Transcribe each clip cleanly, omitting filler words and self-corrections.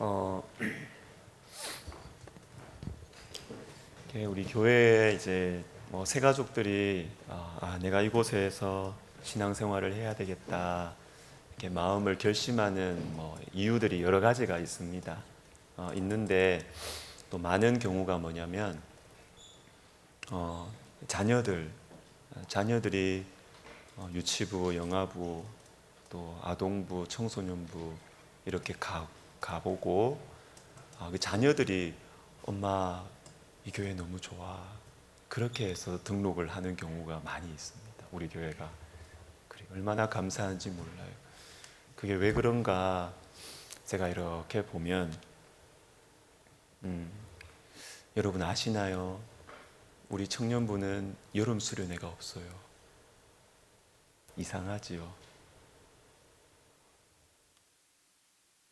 어, 우리 교회에 이제 뭐 새가족들이 내가 이곳에서 신앙생활을 해야 되겠다 이렇게 마음을 결심하는 뭐 이유들이 여러 가지가 있습니다. 있는데 또 많은 경우가 뭐냐면 자녀들이 유치부, 영아부, 또 아동부, 청소년부 이렇게 가보고 그 자녀들이 엄마 이 교회 너무 좋아 그렇게 해서 등록을 하는 경우가 많이 있습니다. 우리 교회가 얼마나 감사한지 몰라요. 그게 왜 그런가 제가 이렇게 보면 여러분 아시나요? 우리 청년부는 여름 수련회가 없어요. 이상하지요.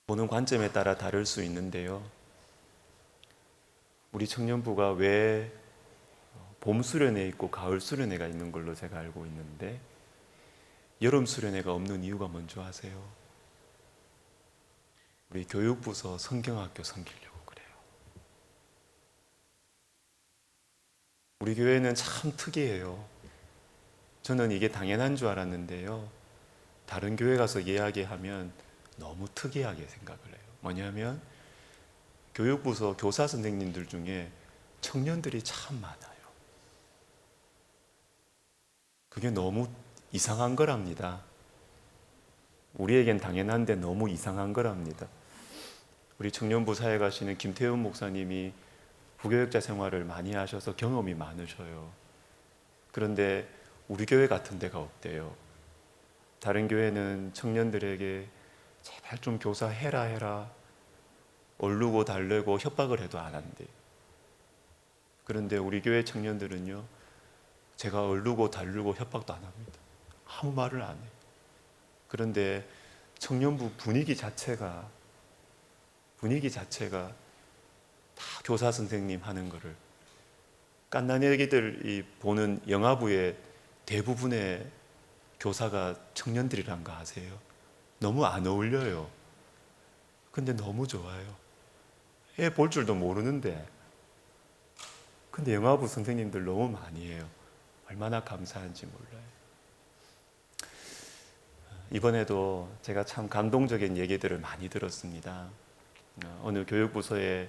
보는 관점에 따라 다를 수 있는데요. 우리 청년부가 왜 봄 수련회 있고 가을 수련회가 있는 걸로 제가 알고 있는데 여름 수련회가 없는 이유가 뭔지 아세요? 우리 교육부서 성경학교 섬기려고 그래요. 우리 교회는 참 특이해요. 저는 이게 당연한 줄 알았는데요. 다른 교회 가서 이야기하면 너무 특이하게 생각을 해요. 뭐냐면 교육부서 교사 선생님들 중에 청년들이 참 많아요. 그게 너무 이상한 거랍니다. 우리에겐 당연한데 너무 이상한 거랍니다. 우리 청년부 사에 가시는 김태훈 목사님이 부교육자 생활을 많이 하셔서 경험이 많으셔요. 그런데 우리 교회 같은 데가 없대요. 다른 교회는 청년들에게 제발 좀 교사해라 얼르고 달래고 협박을 해도 안 한대. 그런데 우리 교회 청년들은요, 제가 얼르고 달르고 협박도 안 합니다. 아무 말을 안 해요. 그런데 청년부 분위기 자체가 다 교사 선생님 하는 거를 갓난 애기들이 보는 영화부의 대부분의 교사가 청년들이란 거 아세요? 너무 안 어울려요. 근데 너무 좋아요. 애 볼 줄도 모르는데. 근데 영화부 선생님들 너무 많이 해요. 얼마나 감사한지 몰라요. 이번에도 제가 참 감동적인 얘기들을 많이 들었습니다. 어느 교육부서에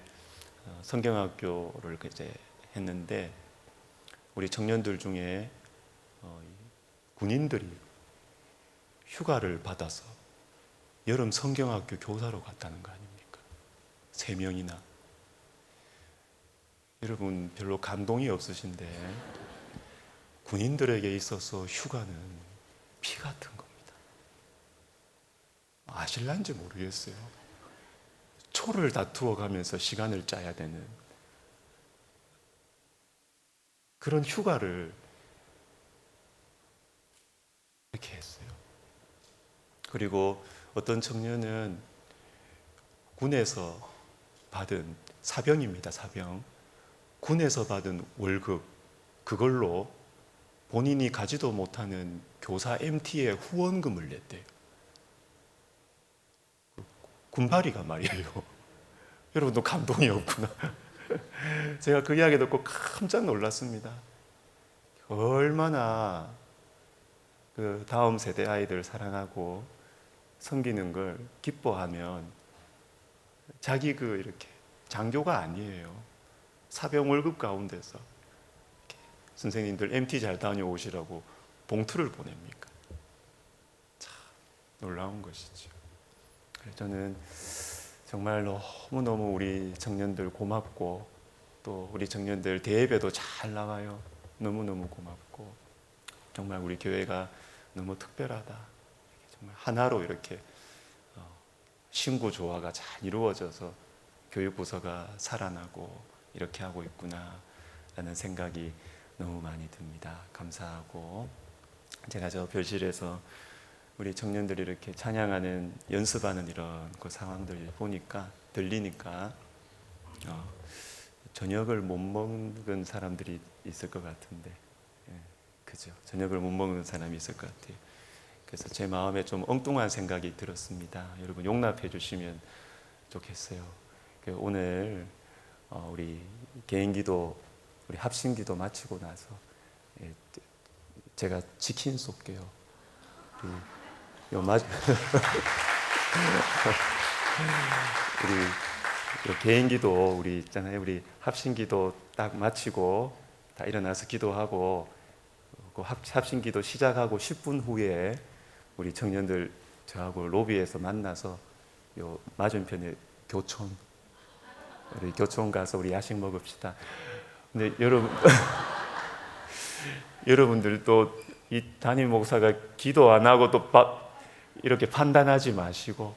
성경학교를 이제 했는데 우리 청년들 중에 군인들이 휴가를 받아서 여름 성경학교 교사로 갔다는 거 아닙니까? 3명이나. 여러분 별로 감동이 없으신데 군인들에게 있어서 휴가는 피 같은 겁니다. 아실란지 모르겠어요. 초를 다투어 가면서 시간을 짜야 되는 그런 휴가를 이렇게 했어요. 그리고 어떤 청년은 군에서 받은 사병입니다. 사병. 군에서 받은 월급 그걸로 본인이 가지도 못하는 교사 MT의 후원금을 냈대요. 군바리가 말이에요. 여러분도 감동이 없구나. 제가 그 이야기 듣고 깜짝 놀랐습니다. 얼마나 그 다음 세대 아이들 사랑하고 섬기는 걸 기뻐하면 자기 이렇게 장교가 아니에요. 사병 월급 가운데서 선생님들 MT 잘 다녀오시라고 봉투를 보냅니까? 참 놀라운 것이죠. 저는 정말 너무너무 우리 청년들 고맙고 또 우리 청년들 대예배도 잘 나가요. 너무너무 고맙고 정말 우리 교회가 너무 특별하다. 정말 하나로 이렇게 신구 조화가 잘 이루어져서 교육부서가 살아나고 이렇게 하고 있구나 라는 생각이 너무 많이 듭니다. 감사하고 제가 저 별실에서 우리 청년들이 이렇게 찬양하는 연습하는 이런 그 상황들 들리니까 저녁을 못 먹은 사람들이 있을 것 같은데, 그죠? 저녁을 못 먹는 사람이 있을 것 같아요. 그래서 제 마음에 좀 엉뚱한 생각이 들었습니다. 여러분 용납해 주시면 좋겠어요. 오늘 우리 개인기도 우리 합심기도 마치고 나서 제가 치킨 쏠게요. 우리 요 우리 개인기도 우리 있잖아요. 우리 합심기도 딱 마치고 다 일어나서 기도하고 그 합심기도 시작하고 10분 후에 우리 청년들 저하고 로비에서 만나서 요 맞은편에 교촌 우리 교촌 가서 우리 야식 먹읍시다. 근데 여러분 여러분들도 이 담임 목사가 기도 안 하고 또 이렇게 판단하지 마시고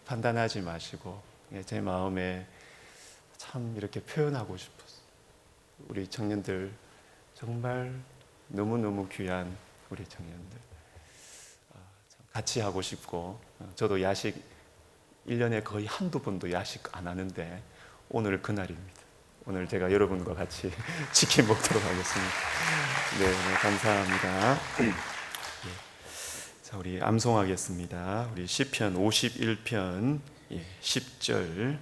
판단하지 마시고 제 마음에 참 이렇게 표현하고 싶었어요. 우리 청년들 정말 너무너무 귀한 우리 청년들 같이 하고 싶고 저도 야식 1년에 거의 한두 번도 야식 안 하는데 오늘 그날입니다. 오늘 제가 여러분과 같이 치킨 먹도록 하겠습니다. 네, 감사합니다. 자, 우리 암송하겠습니다. 우리 시편 51편 10절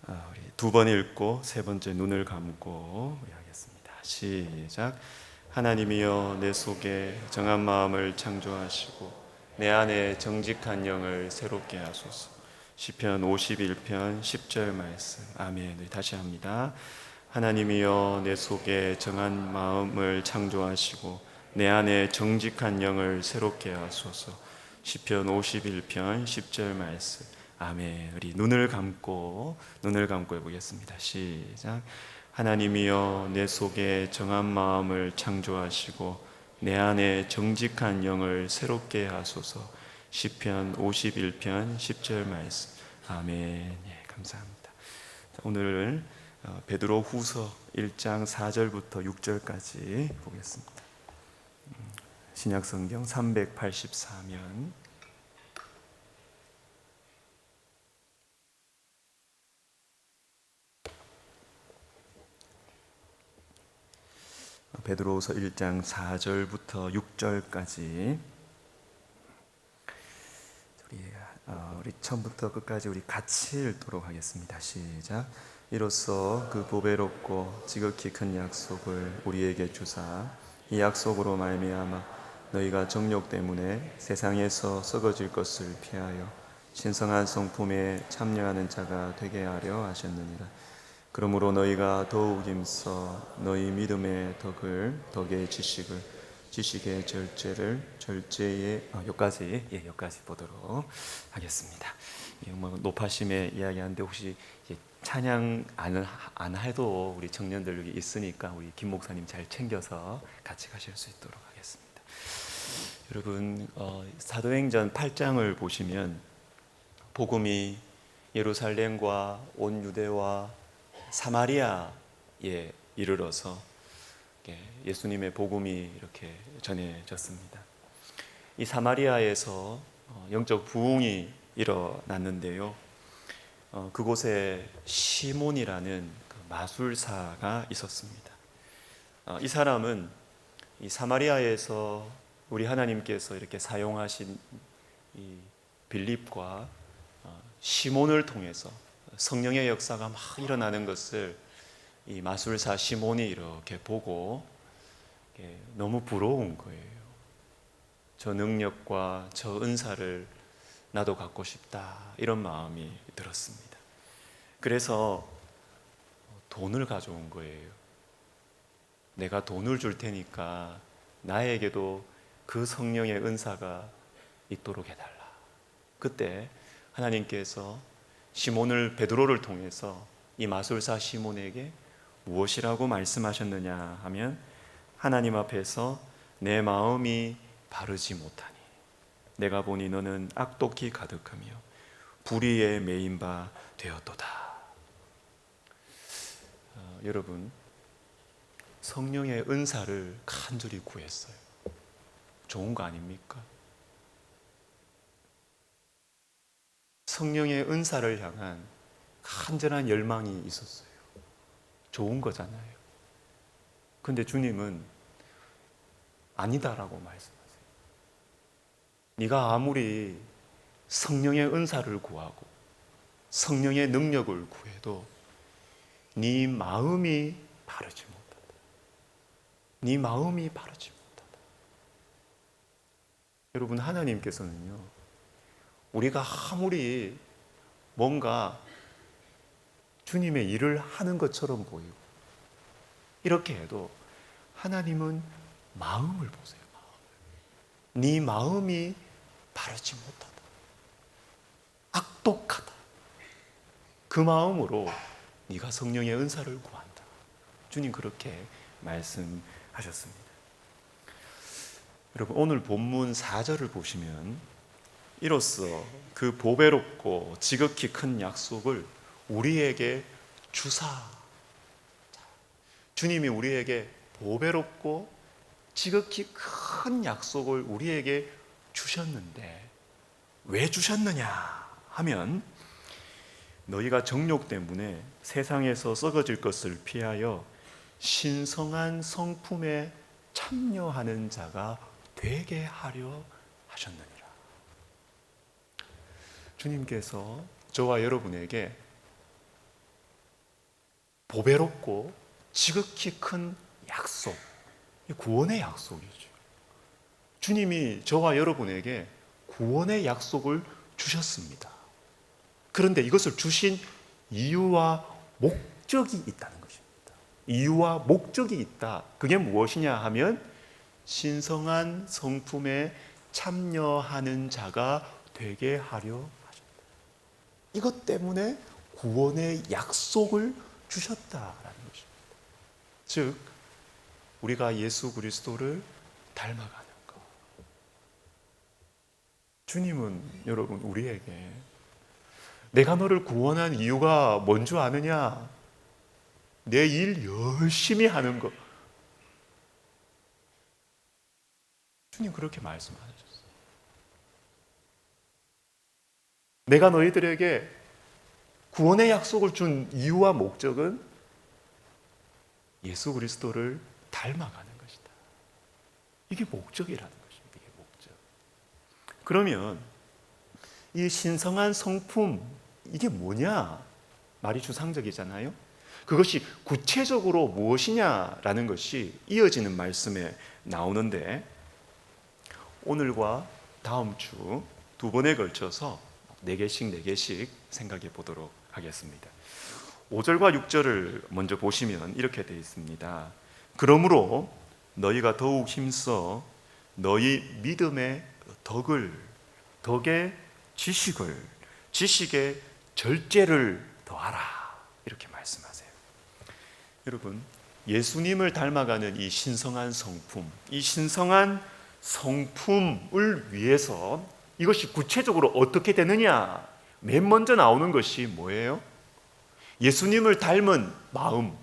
우리 두 번 읽고 세 번째 눈을 감고 우리 하겠습니다. 시작. 하나님이여 내 속에 정한 마음을 창조하시고 내 안에 정직한 영을 새롭게 하소서. 시편 51편 10절 말씀. 아멘. 다시 합니다. 하나님이여 내 속에 정한 마음을 창조하시고 내 안에 정직한 영을 새롭게 하소서. 시편 51편 10절 말씀. 아멘. 우리 눈을 감고 해보겠습니다. 시작. 하나님이여 내 속에 정한 마음을 창조하시고 내 안에 정직한 영을 새롭게 하소서. 시편 51편 10절 말씀. 아멘. 예, 감사합니다. 오늘 베드로 후서 1장 4절부터 6절까지 보겠습니다. 신약성경 384면 베드로후서 1장 4절부터 6절까지 우리 처음부터 끝까지 우리 같이 읽도록 하겠습니다. 시작. 이로써 그 보배롭고 지극히 큰 약속을 우리에게 주사 이 약속으로 말미암아 너희가 정욕 때문에 세상에서 썩어질 것을 피하여 신성한 성품에 참여하는 자가 되게 하려 하셨느니라. 그러므로 너희가 더욱 힘써 너희 믿음의 덕의 지식을 지식의 절제의 여기까지 보도록 하겠습니다. 노파심에 이야기하는데 혹시 찬양 안 해도 우리 청년들 여기 있으니까 우리 김 목사님 잘 챙겨서 같이 가실 수 있도록 하겠습니다. 여러분 사도행전 8장을 보시면 복음이 예루살렘과 온 유대와 사마리아에 이르러서 예수님의 복음이 이렇게 전해졌습니다. 이 사마리아에서 영적 부흥이 일어났는데요. 그곳에 시몬이라는 마술사가 있었습니다. 이 사람은 이 사마리아에서 우리 하나님께서 이렇게 사용하신 이 빌립과 시몬을 통해서 성령의 역사가 막 일어나는 것을 이 마술사 시몬이 이렇게 보고 너무 부러운 거예요. 저 능력과 저 은사를 나도 갖고 싶다 이런 마음이 들었습니다. 그래서 돈을 가져온 거예요. 내가 돈을 줄 테니까 나에게도 그 성령의 은사가 있도록 해달라. 그때 하나님께서 시몬을 베드로를 통해서 이 마술사 시몬에게 무엇이라고 말씀하셨느냐 하면 하나님 앞에서 내 마음이 바르지 못하니 내가 보니 너는 악독히 가득하며 불의에 매인 바 되었도다. 여러분 성령의 은사를 간절히 구했어요. 좋은 거 아닙니까? 성령의 은사를 향한 간절한 열망이 있었어요. 좋은 거잖아요. 근데 주님은 아니다라고 말씀하세요. 네가 아무리 성령의 은사를 구하고 성령의 능력을 구해도 네 마음이 바르지 못하다. 네 마음이 바르지 못하다. 여러분, 하나님께서는요, 우리가 아무리 뭔가 주님의 일을 하는 것처럼 보이고 이렇게 해도 하나님은 마음을 보세요. 마음을. 네 마음이 바르지 못하다. 악독하다. 그 마음으로 네가 성령의 은사를 구한다. 주님 그렇게 말씀하셨습니다. 여러분, 오늘 본문 4절을 보시면 이로써 그 보배롭고 지극히 큰 약속을 우리에게 주사, 주님이 우리에게 보배롭고 지극히 큰 약속을 우리에게 주셨는데 왜 주셨느냐 하면 너희가 정욕 때문에 세상에서 썩어질 것을 피하여 신성한 성품에 참여하는 자가 되게 하려 하셨느니라. 주님께서 저와 여러분에게 보배롭고 지극히 큰 약속, 구원의 약속이죠. 주님이 저와 여러분에게 구원의 약속을 주셨습니다. 그런데 이것을 주신 이유와 목적이 있다는 것입니다. 이유와 목적이 있다. 그게 무엇이냐 하면 신성한 성품에 참여하는 자가 되게 하려 하셨다. 이것 때문에 구원의 약속을 주셨다라는 것입니다. 즉, 우리가 예수 그리스도를 닮아가는 것. 주님은 여러분 우리에게 내가 너를 구원한 이유가 뭔 줄 아느냐? 내 일 열심히 하는 것. 주님 그렇게 말씀하셨어요. 내가 너희들에게 구원의 약속을 준 이유와 목적은 예수 그리스도를 닮아가는 것이다. 이게 목적이라는 것입니다. 이게 목적. 그러면 이 신성한 성품, 이게 뭐냐? 말이 추상적이잖아요. 그것이 구체적으로 무엇이냐라는 것이 이어지는 말씀에 나오는데 오늘과 다음 주 두 번에 걸쳐서 4개씩 생각해 보도록 하겠습니다. 5절과 6절을 먼저 보시면 이렇게 되어 있습니다. 그러므로 너희가 더욱 힘써 너희 믿음의 덕의 지식의 절제를 더하라. 이렇게 말씀하세요. 여러분, 예수님을 닮아가는 이 신성한 성품, 이 신성한 성품을 위해서 이것이 구체적으로 어떻게 되느냐? 맨 먼저 나오는 것이 뭐예요? 예수님을 닮은 마음,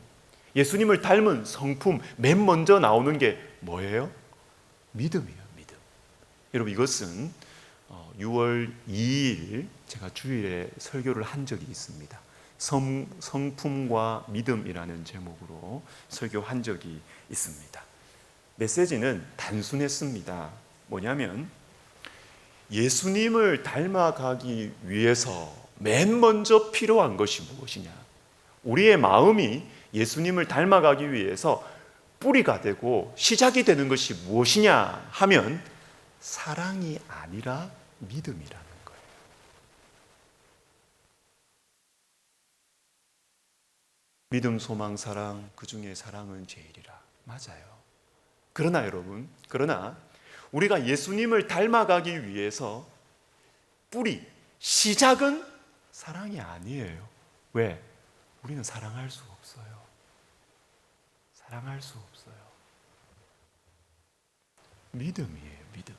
예수님을 닮은 성품, 맨 먼저 나오는 게 뭐예요? 믿음이에요, 믿음. 여러분, 이것은 6월 2일 제가 주일에 설교를 한 적이 있습니다. 성품과 믿음이라는 제목으로 설교한 적이 있습니다. 메시지는 단순했습니다. 뭐냐면 예수님을 닮아가기 위해서 맨 먼저 필요한 것이 무엇이냐? 우리의 마음이 예수님을 닮아가기 위해서 뿌리가 되고 시작이 되는 것이 무엇이냐 하면 사랑이 아니라 믿음이라는 거예요. 믿음, 소망, 사랑, 그 중에 사랑은 제일이라. 맞아요. 그러나 여러분, 우리가 예수님을 닮아가기 위해서 시작은 사랑이 아니에요. 왜? 우리는 사랑할 수 없어요. 사랑할 수 없어요. 믿음이에요, 믿음.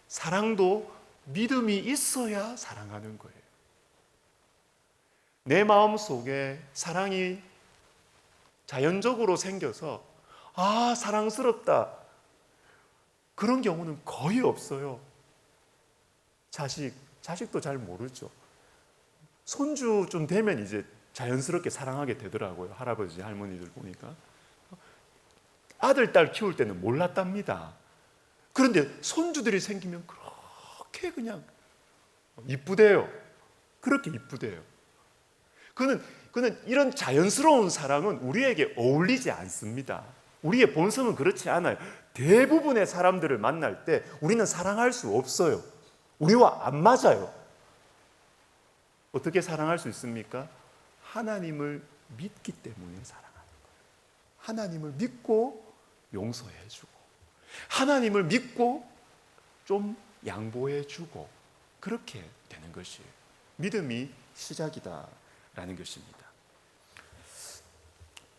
사랑도 믿음이 있어야 사랑하는 거예요. 내 마음 속에 사랑이 자연적으로 생겨서 사랑스럽다. 그런 경우는 거의 없어요. 자식도 잘 모르죠. 손주 좀 되면 이제 자연스럽게 사랑하게 되더라고요. 할아버지, 할머니들 보니까. 아들, 딸 키울 때는 몰랐답니다. 그런데 손주들이 생기면 그렇게 그냥 이쁘대요. 그렇게 이쁘대요. 그는 이런 자연스러운 사랑은 우리에게 어울리지 않습니다. 우리의 본성은 그렇지 않아요. 대부분의 사람들을 만날 때 우리는 사랑할 수 없어요. 우리와 안 맞아요. 어떻게 사랑할 수 있습니까? 하나님을 믿기 때문에 사랑하는 거예요. 하나님을 믿고 용서해주고, 하나님을 믿고 좀 양보해주고, 그렇게 되는 것이 믿음이 시작이다라는 것입니다.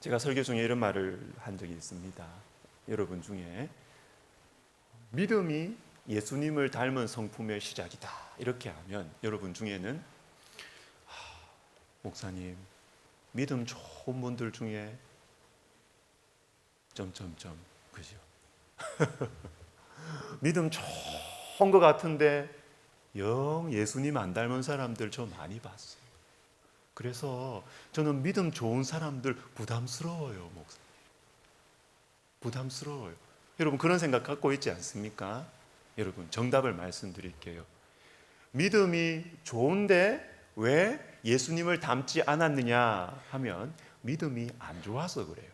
제가 설교 중에 이런 말을 한 적이 있습니다. 여러분 중에 믿음이 예수님을 닮은 성품의 시작이다 이렇게 하면, 여러분 중에는 목사님, 믿음 좋은 분들 중에 점점점 그죠? 믿음 좋은 것 같은데 영 예수님 안 닮은 사람들 저 많이 봤어요. 그래서 저는 믿음 좋은 사람들 부담스러워요, 목사님. 부담스러워요. 여러분 그런 생각 갖고 있지 않습니까? 여러분 정답을 말씀드릴게요. 믿음이 좋은데 왜 예수님을 닮지 않았느냐 하면 믿음이 안 좋아서 그래요.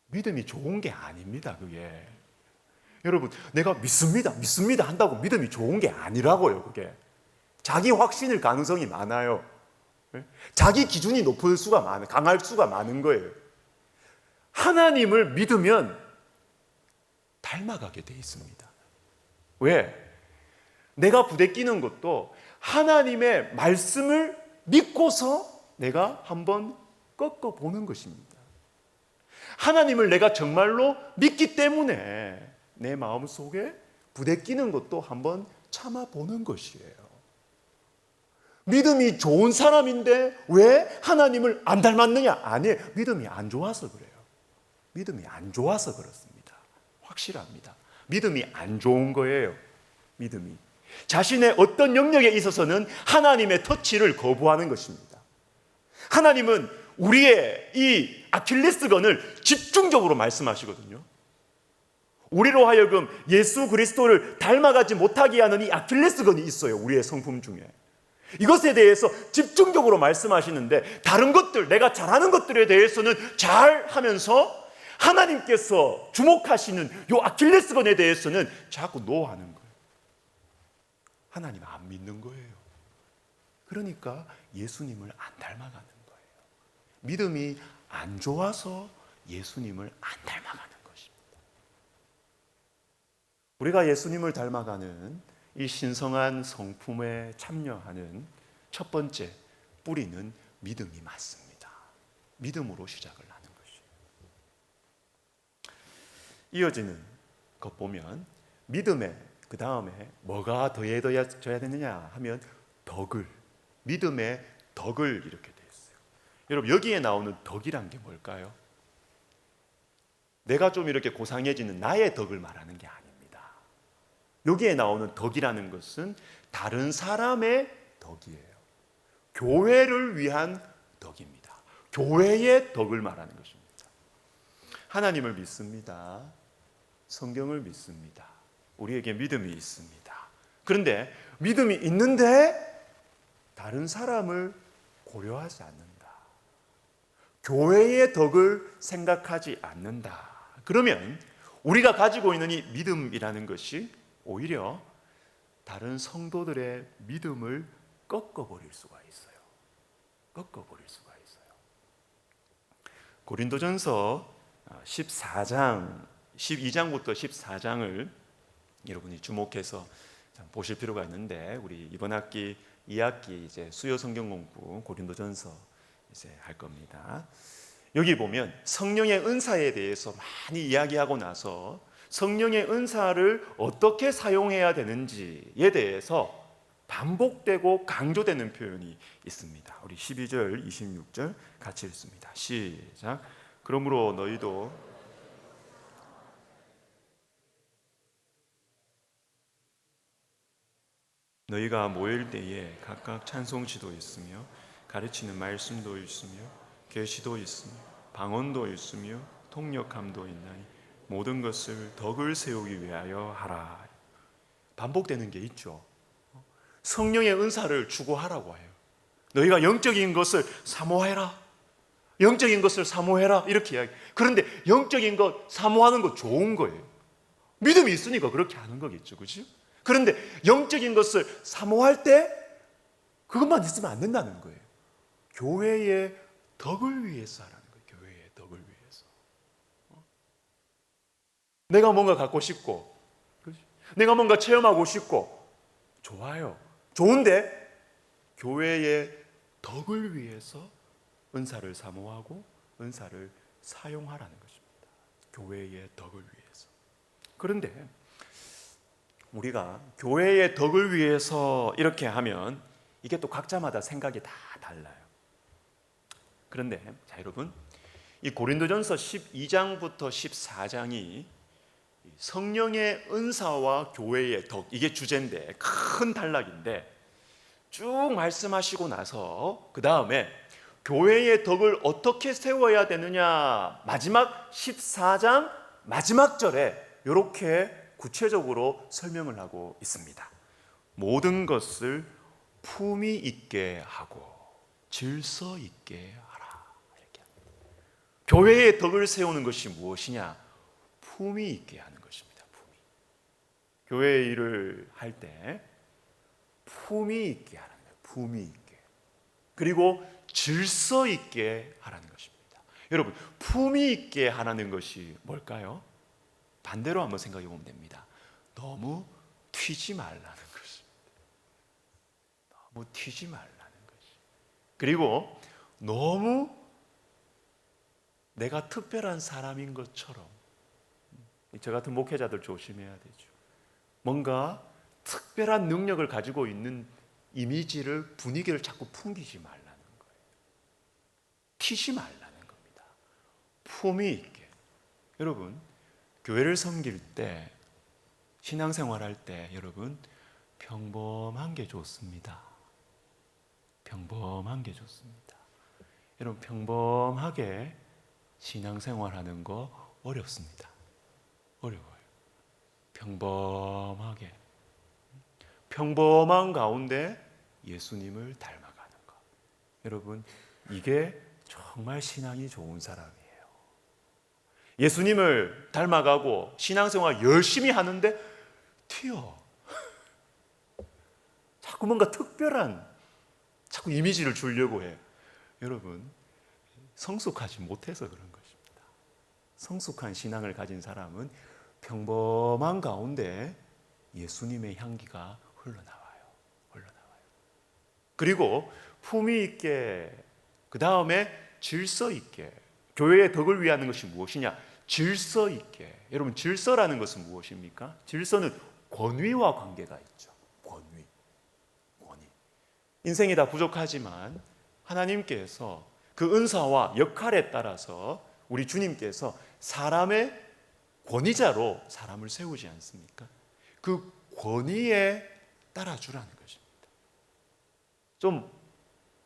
믿음이 좋은 게 아닙니다, 그게. 여러분, 내가 믿습니다 한다고 믿음이 좋은 게 아니라고요, 그게. 자기 확신일 가능성이 많아요. 자기 기준이 높을 수가 많아요. 강할 수가 많은 거예요. 하나님을 믿으면 닮아가게 돼 있습니다. 왜? 내가 부대끼는 것도 하나님의 말씀을 믿고서 내가 한번 꺾어보는 것입니다. 하나님을 내가 정말로 믿기 때문에 내 마음속에 부대끼는 것도 한번 참아보는 것이에요. 믿음이 좋은 사람인데 왜 하나님을 안 닮았느냐? 아니에요. 믿음이 안 좋아서 그래요. 믿음이 안 좋아서 그렇습니다. 확실합니다. 믿음이 안 좋은 거예요. 믿음이. 자신의 어떤 영역에 있어서는 하나님의 터치를 거부하는 것입니다. 하나님은 우리의 이 아킬레스건을 집중적으로 말씀하시거든요. 우리로 하여금 예수 그리스도를 닮아가지 못하게 하는 이 아킬레스건이 있어요. 우리의 성품 중에. 이것에 대해서 집중적으로 말씀하시는데, 다른 것들, 내가 잘하는 것들에 대해서는 잘하면서 하나님께서 주목하시는 이 아킬레스건에 대해서는 자꾸 노하는 거예요. 하나님 안 믿는 거예요. 그러니까 예수님을 안 닮아가는 거예요. 믿음이 안 좋아서 예수님을 안 닮아가는 것입니다. 우리가 예수님을 닮아가는 이 신성한 성품에 참여하는 첫 번째 뿌리는 믿음이 맞습니다. 믿음으로 시작을 하는 것이에요. 이어지는 것 보면 믿음에 그 다음에 뭐가 더해져야 되느냐 하면 덕을, 믿음의 덕을 이렇게 되어 있어요. 여러분 여기에 나오는 덕이란 게 뭘까요? 내가 좀 이렇게 고상해지는 나의 덕을 말하는 게 아닙니다. 여기에 나오는 덕이라는 것은 다른 사람의 덕이에요. 교회를 위한 덕입니다. 교회의 덕을 말하는 것입니다. 하나님을 믿습니다. 성경을 믿습니다. 우리에게 믿음이 있습니다. 그런데 믿음이 있는데 다른 사람을 고려하지 않는다. 교회의 덕을 생각하지 않는다. 그러면 우리가 가지고 있는 이 믿음이라는 것이 오히려 다른 성도들의 믿음을 꺾어버릴 수가 있어요. 꺾어버릴 수가 있어요. 고린도전서 14장, 12장부터 14장을 여러분이 주목해서 보실 필요가 있는데, 우리 이번 학기 2학기 이제 수요 성경 공부 고린도전서 이제 할 겁니다. 여기 보면 성령의 은사에 대해서 많이 이야기하고 나서 성령의 은사를 어떻게 사용해야 되는지에 대해서 반복되고 강조되는 표현이 있습니다. 우리 12절, 26절 같이 읽습니다. 시작. 그러므로 너희가 모일 때에 각각 찬송시도 있으며 가르치는 말씀도 있으며 계시도 있으며 방언도 있으며 통역함도 있나니 모든 것을 덕을 세우기 위하여 하라. 반복되는 게 있죠. 성령의 은사를 추구하라고 해요. 너희가 영적인 것을 사모해라. 영적인 것을 사모해라. 이렇게 이야기. 그런데 영적인 것 사모하는 거 좋은 거예요. 믿음이 있으니까 그렇게 하는 거겠죠. 그죠? 그런데 영적인 것을 사모할 때 그것만 있으면 안 된다는 거예요. 교회의 덕을 위해서 하라는 거예요. 교회의 덕을 위해서. 내가 뭔가 갖고 싶고, 내가 뭔가 체험하고 싶고, 좋아요. 좋은데 교회의 덕을 위해서 은사를 사모하고 은사를 사용하라는 것입니다. 교회의 덕을 위해서. 그런데 우리가 교회의 덕을 위해서 이렇게 하면 이게 또 각자마다 생각이 다 달라요. 그런데 자 여러분, 이 고린도전서 12장부터 14장이 성령의 은사와 교회의 덕, 이게 주제인데 큰 단락인데 쭉 말씀하시고 나서 그 다음에 교회의 덕을 어떻게 세워야 되느냐, 마지막 14장 마지막 절에 이렇게 구체적으로 설명을 하고 있습니다. 모든 것을 품위 있게 하고 질서 있게 하라. 이렇게. 교회의 덕을 세우는 것이 무엇이냐? 품위 있게 하는 것입니다. 품위. 교회 일을 할 때 품위 있게 하는 거예요. 품위 있게. 그리고 질서 있게 하라는 것입니다. 여러분, 품위 있게 하라는 것이 뭘까요? 반대로 한번 생각해 보면 됩니다. 너무 튀지 말라는 것입니다. 너무 튀지 말라는 것이. 그리고 너무 내가 특별한 사람인 것처럼, 저 같은 목회자들 조심해야 되죠. 뭔가 특별한 능력을 가지고 있는 이미지를, 분위기를 자꾸 풍기지 말라는 거예요. 튀지 말라는 겁니다. 품위 있게. 여러분, 교회를 섬길 때, 신앙생활할 때 여러분 평범한 게 좋습니다. 평범한 게 좋습니다. 여러분, 평범하게 신앙생활하는 거 어렵습니다. 어려워요. 평범하게. 평범한 가운데 예수님을 닮아가는 것. 여러분, 이게 정말 신앙이 좋은 사람이에요. 예수님을 닮아가고 신앙생활 열심히 하는데 튀어. 자꾸 뭔가 특별한 자꾸 이미지를 주려고 해요. 여러분, 성숙하지 못해서 그런 것입니다. 성숙한 신앙을 가진 사람은 평범한 가운데 예수님의 향기가 흘러나와요. 흘러나와요. 그리고 품위 있게, 그 다음에 질서 있게. 교회의 덕을 위하는 것이 무엇이냐? 질서 있게. 여러분, 질서라는 것은 무엇입니까? 질서는 권위와 관계가 있죠. 권위. 인생이 다 부족하지만 하나님께서 그 은사와 역할에 따라서 우리 주님께서 사람의 권위자로 사람을 세우지 않습니까? 그 권위에 따라주라는 것입니다. 좀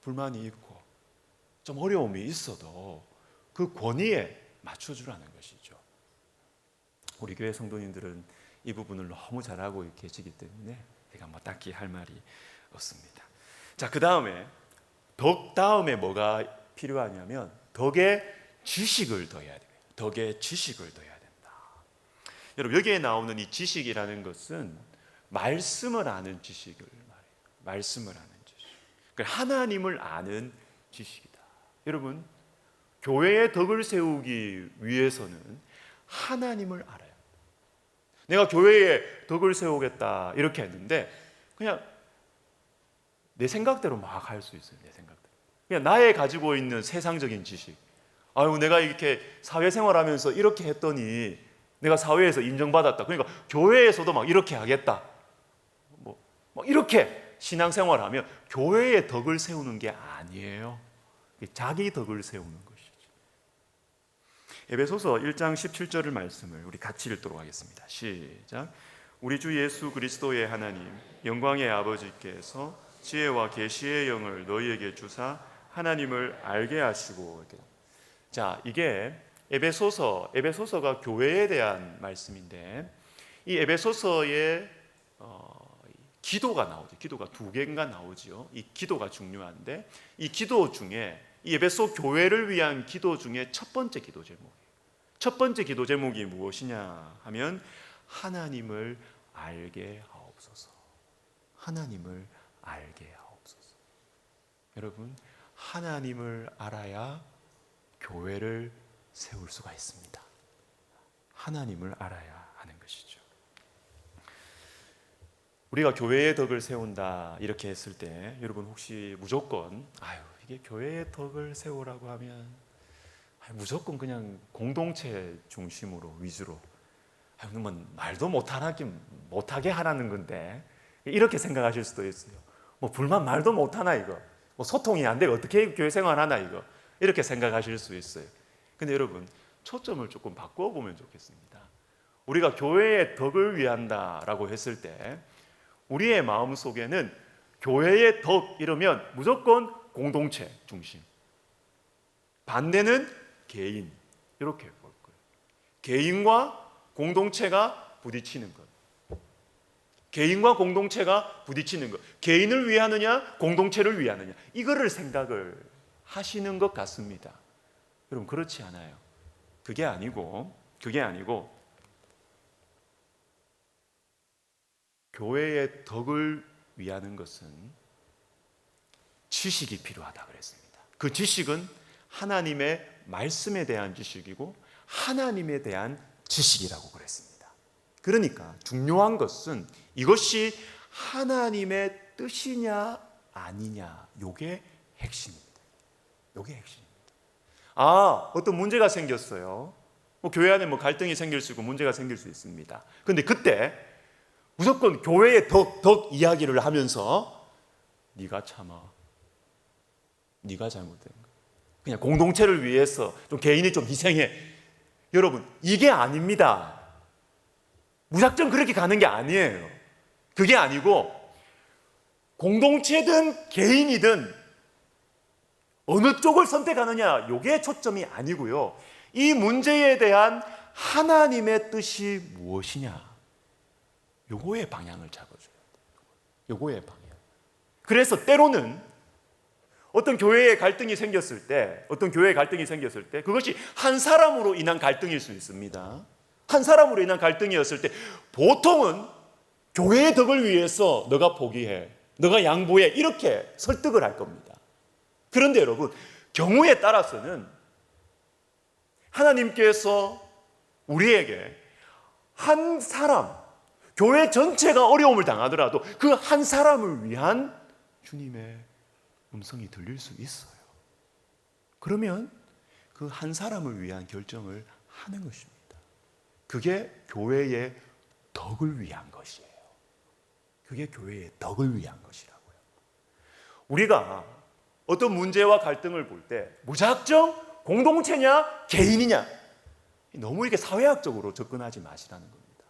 불만이 있고 좀 어려움이 있어도 그 권위에 맞춰주라는 것이죠. 우리 교회 성도님들은 이 부분을 너무 잘하고 계시기 때문에 제가 뭐 딱히 할 말이 없습니다. 자, 그 다음에 덕 다음에 뭐가 필요하냐면 덕에 지식을 더해야 돼요. 덕에 지식을 더해야 된다. 여러분, 여기에 나오는 이 지식이라는 것은 말씀을 아는 지식을 말해요. 말씀을 아는 지식. 그러니까 하나님을 아는 지식이다. 여러분, 교회의 덕을 세우기 위해서는 하나님을 알아요. 내가 교회에 덕을 세우겠다 이렇게 했는데 그냥 내 생각대로 막 할 수 있어요. 내 생각대로. 그냥 나의 가지고 있는 세상적인 지식. 아유, 내가 이렇게 사회생활하면서 이렇게 했더니 내가 사회에서 인정받았다. 그러니까 교회에서도 막 이렇게 하겠다. 뭐 이렇게 신앙생활하면 교회의 덕을 세우는 게 아니에요. 자기 덕을 세우는 것이죠. 에베소서 1장 17절의 말씀을 우리 같이 읽도록 하겠습니다. 시작. 우리 주 예수 그리스도의 하나님, 영광의 아버지께서 지혜와 계시의 영을 너희에게 주사 하나님을 알게 하시고. 자, 이게 에베소서가 교회에 대한 말씀인데 이 에베소서의 기도가 나오죠. 기도가 두 개인가 나오죠. 이 기도가 중요한데 이 기도 중에 이 에베소 교회를 위한 기도 중에 첫 번째 기도 제목이에요. 첫 번째 기도 제목이 무엇이냐 하면 하나님을 알게 하옵소서. 하나님을 알게 하옵소서. 여러분, 하나님을 알아야 교회를 세울 수가 있습니다. 하나님을 알아야 하는 것이죠. 우리가 교회의 덕을 세운다 이렇게 했을 때 여러분 혹시 무조건 이게 교회의 덕을 세우라고 하면 무조건 그냥 공동체 중심으로 위주로 말도 못하게 하라는 건데 이렇게 생각하실 수도 있어요. 불만 말도 못하나 이거 소통이 안 되고 어떻게 교회 생활하나 이거 이렇게 생각하실 수 있어요. 근데 여러분 초점을 조금 바꿔보면 좋겠습니다. 우리가 교회의 덕을 위한다라고 했을 때 우리의 마음 속에는 교회의 덕 이러면 무조건 공동체 중심, 반대는 개인 이렇게 볼 거예요. 개인과 공동체가 부딪히는 것, 개인과 공동체가 부딪히는 것, 개인을 위하느냐 공동체를 위하느냐 이거를 생각을 하시는 것 같습니다. 여러분 그렇지 않아요. 그게 아니고 교회의 덕을 위하는 것은 지식이 필요하다 그랬습니다. 그 지식은 하나님의 말씀에 대한 지식이고 하나님에 대한 지식이라고 그랬습니다. 그러니까 중요한 것은 이것이 하나님의 뜻이냐 아니냐 이게 핵심입니다. 이게 핵심입니다. 어떤 문제가 생겼어요. 교회 안에 갈등이 생길 수 있고 문제가 생길 수 있습니다. 그런데 그때 무조건 교회의 덕 이야기를 하면서 네가 참아, 네가 잘못된 거, 그냥 공동체를 위해서 좀 개인이 좀 희생해. 여러분 이게 아닙니다. 무작정 그렇게 가는 게 아니에요. 그게 아니고 공동체든 개인이든 어느 쪽을 선택하느냐 이게 초점이 아니고요. 이 문제에 대한 하나님의 뜻이 무엇이냐 요거의 방향을 잡아줘야 돼요. 요거의 방향. 그래서 때로는 어떤 교회에 갈등이 생겼을 때 그것이 한 사람으로 인한 갈등일 수 있습니다. 한 사람으로 인한 갈등이었을 때 보통은 교회의 덕을 위해서 너가 포기해, 너가 양보해 이렇게 설득을 할 겁니다. 그런데 여러분 경우에 따라서는 하나님께서 우리에게 한 사람, 교회 전체가 어려움을 당하더라도 그 한 사람을 위한 주님의 음성이 들릴 수 있어요. 그러면 그 한 사람을 위한 결정을 하는 것입니다. 그게 교회의 덕을 위한 것이에요. 그게 교회의 덕을 위한 것이라고요. 우리가 어떤 문제와 갈등을 볼 때 무작정 공동체냐 개인이냐 너무 이렇게 사회학적으로 접근하지 마시라는 겁니다.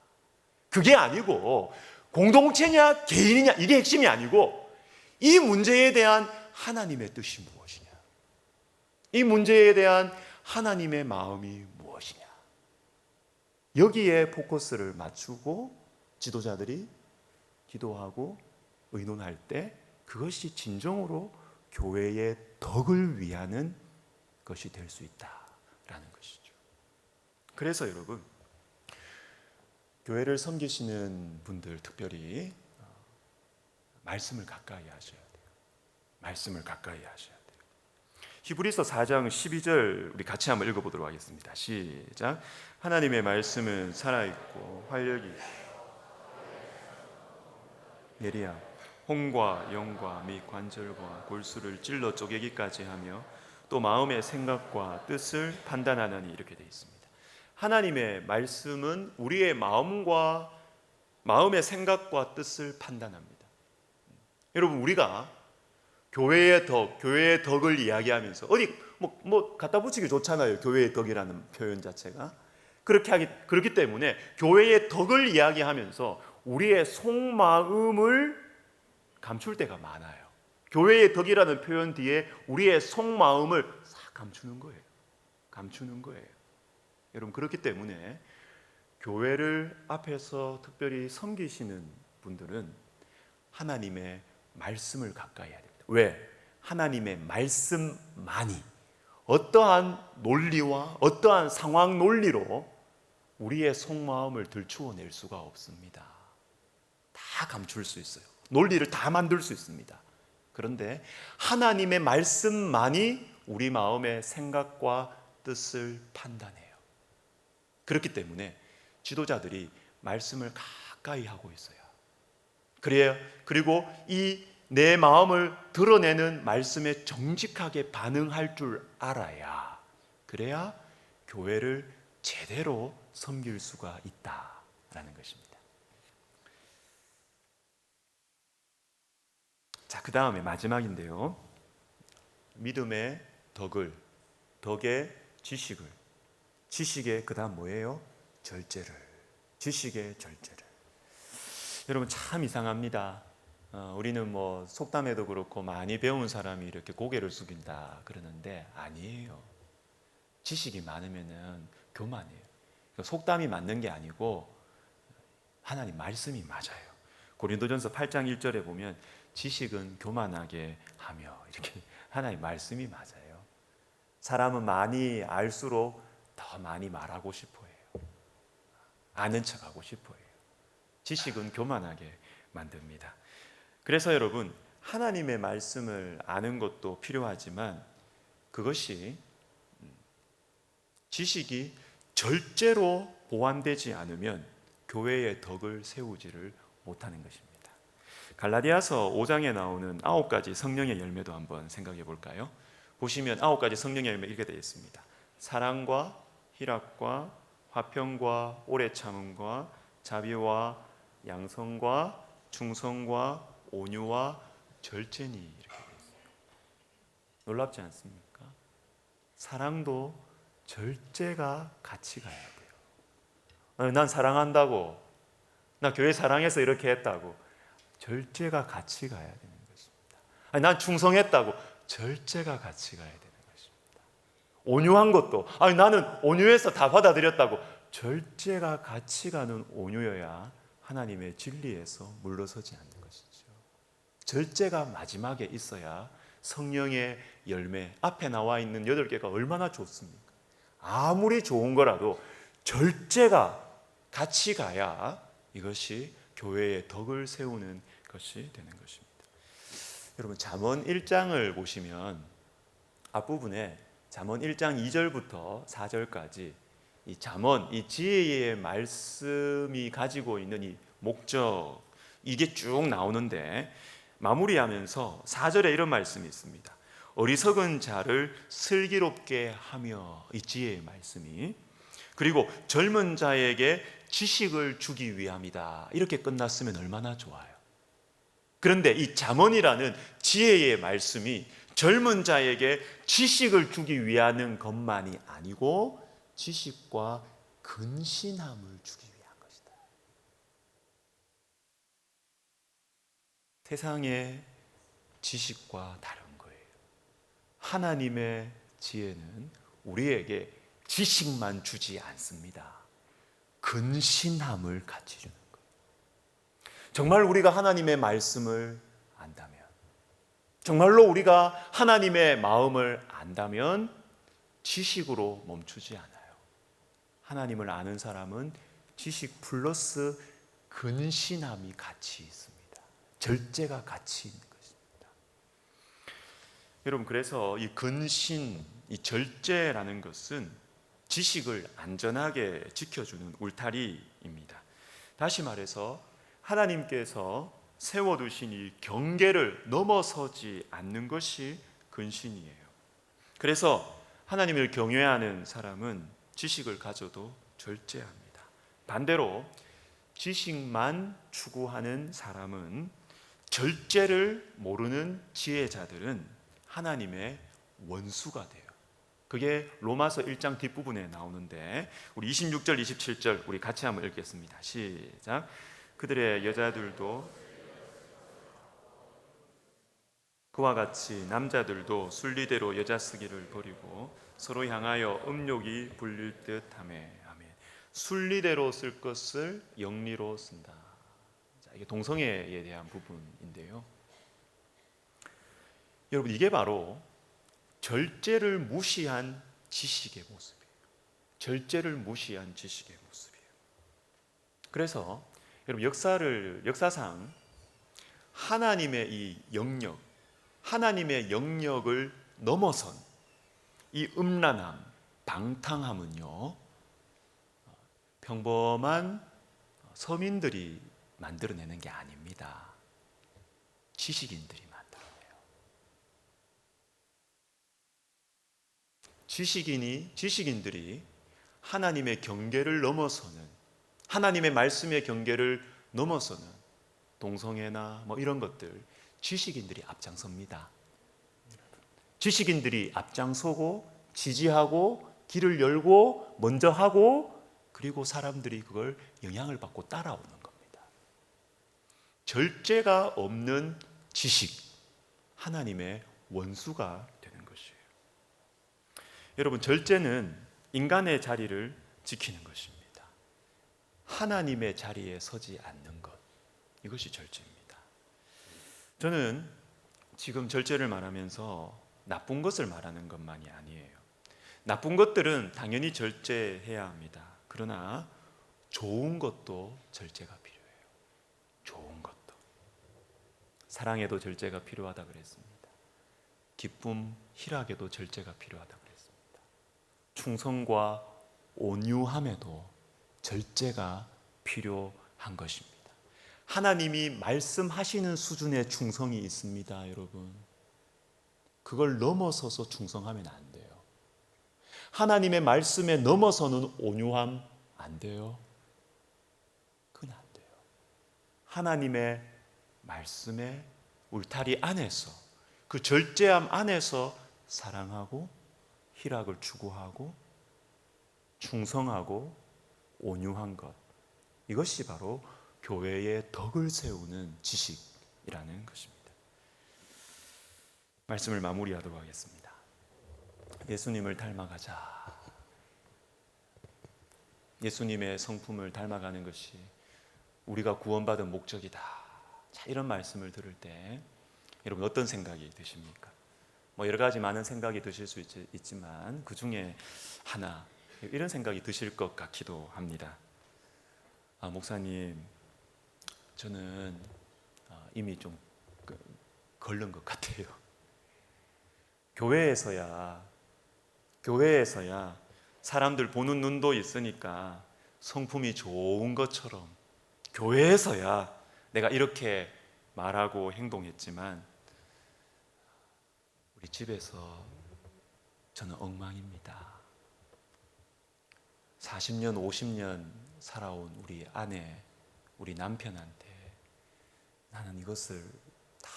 그게 아니고 공동체냐 개인이냐 이게 핵심이 아니고 이 문제에 대한 하나님의 뜻이 무엇이냐, 이 문제에 대한 하나님의 마음이 무엇이냐 여기에 포커스를 맞추고 지도자들이 기도하고 의논할 때 그것이 진정으로 교회의 덕을 위하는 것이 될 수 있다라는 것이죠. 그래서 여러분 교회를 섬기시는 분들 특별히 말씀을 가까이 하셔야 돼요. 말씀을 가까이 하셔야 돼요. 히브리서 4장 12절 우리 같이 한번 읽어보도록 하겠습니다. 시작. 하나님의 말씀은 살아있고 활력이 있고 예리하고 혼과 영과 및 관절과 골수를 찔러 쪼개기까지 하며 또 마음의 생각과 뜻을 판단하느니 이렇게 되어 있습니다. 하나님의 말씀은 우리의 마음의 생각과 뜻을 판단합니다. 여러분 우리가 교회의 덕을 이야기하면서 어디 갖다 붙이기 좋잖아요. 교회의 덕이라는 표현 자체가 그렇기 때문에 교회의 덕을 이야기하면서 우리의 속마음을 감출 때가 많아요. 교회의 덕이라는 표현 뒤에 우리의 속마음을 싹 감추는 거예요. 여러분 그렇기 때문에 교회를 앞에서 특별히 섬기시는 분들은 하나님의 말씀을 가까이 해야 됩니다. 왜? 하나님의 말씀만이 어떠한 논리와 어떠한 상황 논리로 우리의 속마음을 들추어낼 수가 없습니다. 다 감출 수 있어요. 논리를 다 만들 수 있습니다. 그런데 하나님의 말씀만이 우리 마음의 생각과 뜻을 판단해요. 그렇기 때문에 지도자들이 말씀을 가까이 하고 있어요. 그래요. 그리고 이 내 마음을 드러내는 말씀에 정직하게 반응할 줄 알아야, 그래야 교회를 제대로 섬길 수가 있다라는 것입니다. 자, 그 다음에 마지막인데요. 믿음의 덕의 지식을, 지식의 그 다음 뭐예요? 절제를, 지식의 절제를. 여러분 참 이상합니다. 우리는 뭐 속담에도 그렇고 많이 배운 사람이 이렇게 고개를 숙인다 그러는데 아니에요. 지식이 많으면은 교만해요. 속담이 맞는 게 아니고 하나님 말씀이 맞아요. 고린도전서 8장 1절에 보면 지식은 교만하게 하며, 이렇게 하나님 말씀이 맞아요. 사람은 많이 알수록 더 많이 말하고 싶어 해요. 아는 척하고 싶어 해요. 지식은 교만하게 만듭니다. 그래서 여러분, 하나님의 말씀을 아는 것도 필요하지만 그것이 지식이 절제로 보완되지 않으면 교회의 덕을 세우지를 못하는 것입니다. 갈라디아서 5장에 나오는 9가지 성령의 열매도 한번 생각해 볼까요? 보시면 9가지 성령의 열매 이렇게 되어 있습니다. 사랑과 희락과 화평과 오래 참음과 자비와 양성과 충성과 온유와 절제니, 이렇게 되어 있습니다. 놀랍지 않습니까? 사랑도 절제가 같이 가야 돼요. 난 사랑한다고, 나 교회 사랑해서 이렇게 했다고, 절제가 같이 가야 되는 것입니다. 아니, 난 충성했다고, 절제가 같이 가야 되는 것입니다. 온유한 것도, 아니, 나는 온유해서 다 받아들였다고, 절제가 같이 가는 온유여야 하나님의 진리에서 물러서지 않는 것이죠. 절제가 마지막에 있어야 성령의 열매, 앞에 나와 있는 8개가 얼마나 좋습니까? 아무리 좋은 거라도 절제가 같이 가야 이것이 교회의 덕을 세우는 것이 되는 것입니다. 여러분, 잠언 1장을 보시면 앞부분에 잠언 1장 2절부터 4절까지 이 잠언, 이 지혜의 말씀이 가지고 있는 이 목적, 이게 쭉 나오는데 마무리하면서 4절에 이런 말씀이 있습니다. 어리석은 자를 슬기롭게 하며, 이 지혜의 말씀이, 그리고 젊은 자에게 지식을 주기 위함이다, 이렇게 끝났으면 얼마나 좋아요. 그런데 이 잠언이라는 지혜의 말씀이 젊은 자에게 지식을 주기 위하는 것만이 아니고 지식과 근신함을 주기 위한 것이다. 세상의 지식과 다른 거예요. 하나님의 지혜는 우리에게 지식만 주지 않습니다. 근신함을 같이 주는 거예요. 정말 우리가 하나님의 말씀을 안다면, 정말로 우리가 하나님의 마음을 안다면 지식으로 멈추지 않아요. 하나님을 아는 사람은 지식 플러스 근신함이 같이 있습니다. 절제가 같이 있는 것입니다. 여러분, 그래서 이 근신, 이 절제라는 것은 지식을 안전하게 지켜주는 울타리입니다. 다시 말해서 하나님께서 세워두신 이 경계를 넘어서지 않는 것이 근신이에요. 그래서 하나님을 경외하는 사람은 지식을 가져도 절제합니다. 반대로 지식만 추구하는 사람은, 절제를 모르는 지혜자들은 하나님의 원수가 돼요. 그게 로마서 1장 뒷부분에 나오는데 우리 26절 27절 우리 같이 한번 읽겠습니다. 시작. 그들의 여자들도 그와 같이 남자들도 순리대로 여자 쓰기를 버리고 서로 향하여 음욕이 불릴 듯하며. 아멘. 순리대로 쓸 것을 영리로 쓴다. 자, 이게 동성애에 대한 부분인데요. 여러분, 이게 바로 절제를 무시한 지식의 모습이에요. 절제를 무시한 지식의 모습이에요. 그래서 여러분, 역사상 하나님의 이 영역, 하나님의 영역을 넘어선 이 음란함, 방탕함은요, 평범한 서민들이 만들어내는 게 아닙니다. 지식인들이 만들어내요. 지식인들이 하나님의 경계를 넘어서는, 하나님의 말씀의 경계를 넘어서는 동성애나 뭐 이런 것들, 지식인들이 앞장섭니다. 지식인들이 앞장서고 지지하고 길을 열고 먼저 하고, 그리고 사람들이 그걸 영향을 받고 따라오는 겁니다. 절제가 없는 지식, 하나님의 원수가 되는 것이에요. 여러분, 절제는 인간의 자리를 지키는 것입니다. 하나님의 자리에 서지 않는 것, 이것이 절제입니다. 저는 지금 절제를 말하면서 나쁜 것을 말하는 것만이 아니에요. 나쁜 것들은 당연히 절제해야 합니다. 그러나 좋은 것도 절제가 필요해요. 좋은 것도. 사랑에도 절제가 필요하다 그랬습니다. 기쁨, 희락에도 절제가 필요하다 그랬습니다. 충성과 온유함에도 절제가 필요한 것입니다. 하나님이 말씀하시는 수준의 충성이 있습니다, 여러분. 그걸 넘어서서 충성하면 안 돼요. 하나님의 말씀에 넘어서는 온유함 안 돼요. 그건 안 돼요. 하나님의 말씀의 울타리 안에서, 그 절제함 안에서 사랑하고 희락을 추구하고 충성하고 온유한 것, 이것이 바로 교회의 덕을 세우는 지식이라는 것입니다. 말씀을 마무리하도록 하겠습니다. 예수님을 닮아가자. 예수님의 성품을 닮아가는 것이 우리가 구원받은 목적이다. 자, 이런 말씀을 들을 때 여러분 어떤 생각이 드십니까? 뭐 여러 가지 많은 생각이 드실 수 있지만 그 중에 하나, 이런 생각이 드실 것 같기도 합니다. 목사님, 저는 이미 좀 걸른 것 같아요. 교회에서야 사람들 보는 눈도 있으니까 성품이 좋은 것처럼 교회에서야 내가 이렇게 말하고 행동했지만 우리 집에서 저는 엉망입니다. 40년, 50년 살아온 우리 아내, 우리 남편한테 나는 이것을 다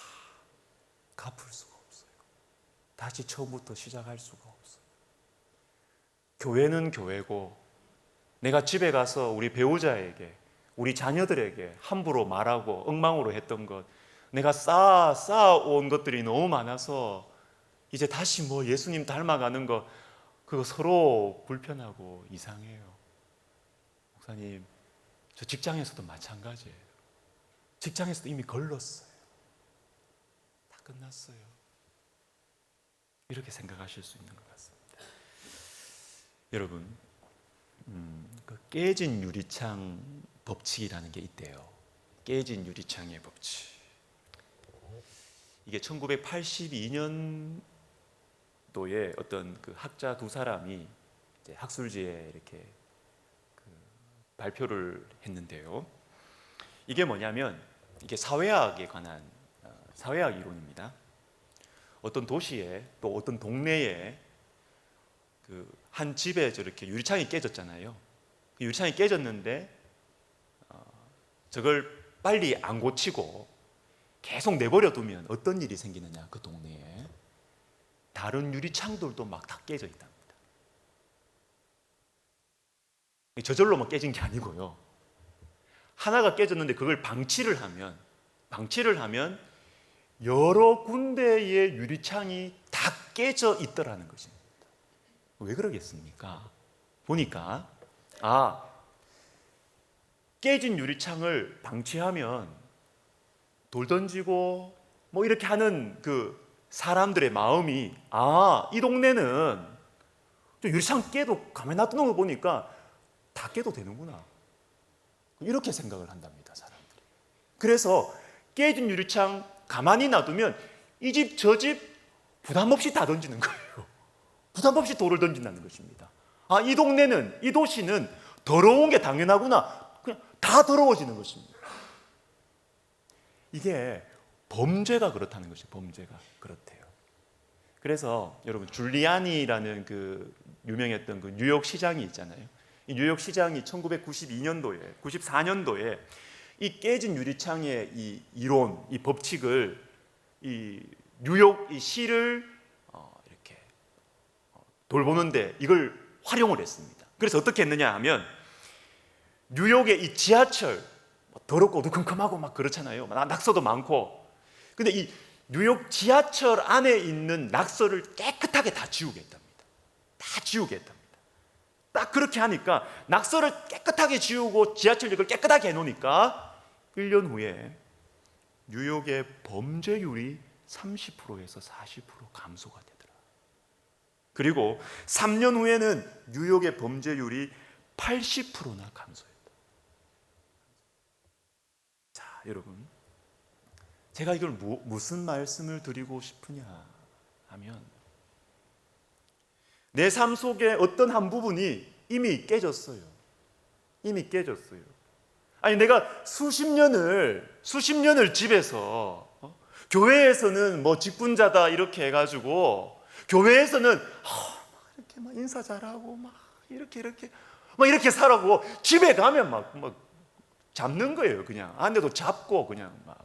갚을 수가 없어요. 다시 처음부터 시작할 수가 없어요. 교회는 교회고 내가 집에 가서 우리 배우자에게, 우리 자녀들에게 함부로 말하고 엉망으로 했던 것, 내가 쌓아온 것들이 너무 많아서 이제 다시 뭐 예수님 닮아가는 거, 그거 서로 불편하고 이상해요. 목사님, 저 직장에서도 마찬가지예요. 직장에서도 이미 걸렀어요. 다 끝났어요. 이렇게 생각하실 수 있는 것 같습니다. 여러분, 그 깨진 유리창 법칙이라는 게 있대요. 깨진 유리창의 법칙. 이게 1982년도에 어떤 그 학자 두 사람이 이제 학술지에 이렇게 그 발표를 했는데요. 이게 뭐냐면 이게 사회학에 관한 사회학 이론입니다. 어떤 도시에 또 어떤 동네에 그 한 집에 저렇게 유리창이 깨졌잖아요. 유리창이 깨졌는데 저걸 빨리 안 고치고 계속 내버려 두면 어떤 일이 생기느냐, 그 동네에 다른 유리창들도 막 다 깨져 있답니다. 저절로만 깨진 게 아니고요. 하나가 깨졌는데 그걸 방치를 하면 여러 군데의 유리창이 다 깨져 있더라는 것입니다. 왜 그러겠습니까? 보니까 깨진 유리창을 방치하면 돌 던지고 뭐 이렇게 하는 그 사람들의 마음이 이 동네는 유리창 깨도 가만히 놔두는 거 보니까 다 깨도 되는구나, 이렇게 생각을 한답니다, 사람들이. 그래서 깨진 유리창 가만히 놔두면 이 집 저 집 부담 없이 다 던지는 거예요. 부담 없이 돌을 던진다는 것입니다. 이 동네는, 이 도시는 더러운 게 당연하구나, 그냥 다 더러워지는 것입니다. 이게 범죄가 그렇다는 것이에요. 범죄가 그렇대요. 그래서 여러분, 줄리아니라는 그 유명했던 그 뉴욕 시장이 있잖아요. 이 뉴욕 시장이 1992년도에 94년도에 이 깨진 유리창의 이 이론, 이 법칙을 이 뉴욕 이 시를 이렇게 돌보는데 이걸 활용을 했습니다. 그래서 어떻게 했느냐 하면, 뉴욕의 이 지하철 더럽고 어두컴컴하고 막 그렇잖아요. 낙서도 많고. 근데 이 뉴욕 지하철 안에 있는 낙서를 깨끗하게 다 지우게 했답니다. 다 지우게 했답니다. 딱 그렇게 하니까, 낙서를 깨끗하게 지우고 지하철역을 깨끗하게 해놓으니까 1년 후에 뉴욕의 범죄율이 30%에서 40% 감소가 되더라. 그리고 3년 후에는 뉴욕의 범죄율이 80%나 감소했다. 자, 여러분, 제가 이걸 무슨 말씀을 드리고 싶으냐 하면, 내 삶 속에 어떤 한 부분이 이미 깨졌어요. 이미 깨졌어요. 아니, 내가 수십 년을 집에서 교회에서는 뭐 직분자다 이렇게 해가지고, 교회에서는 이렇게 막 인사 잘하고 막 이렇게 살아고, 집에 가면 막 잡는 거예요. 그냥 아내도 잡고, 그냥 막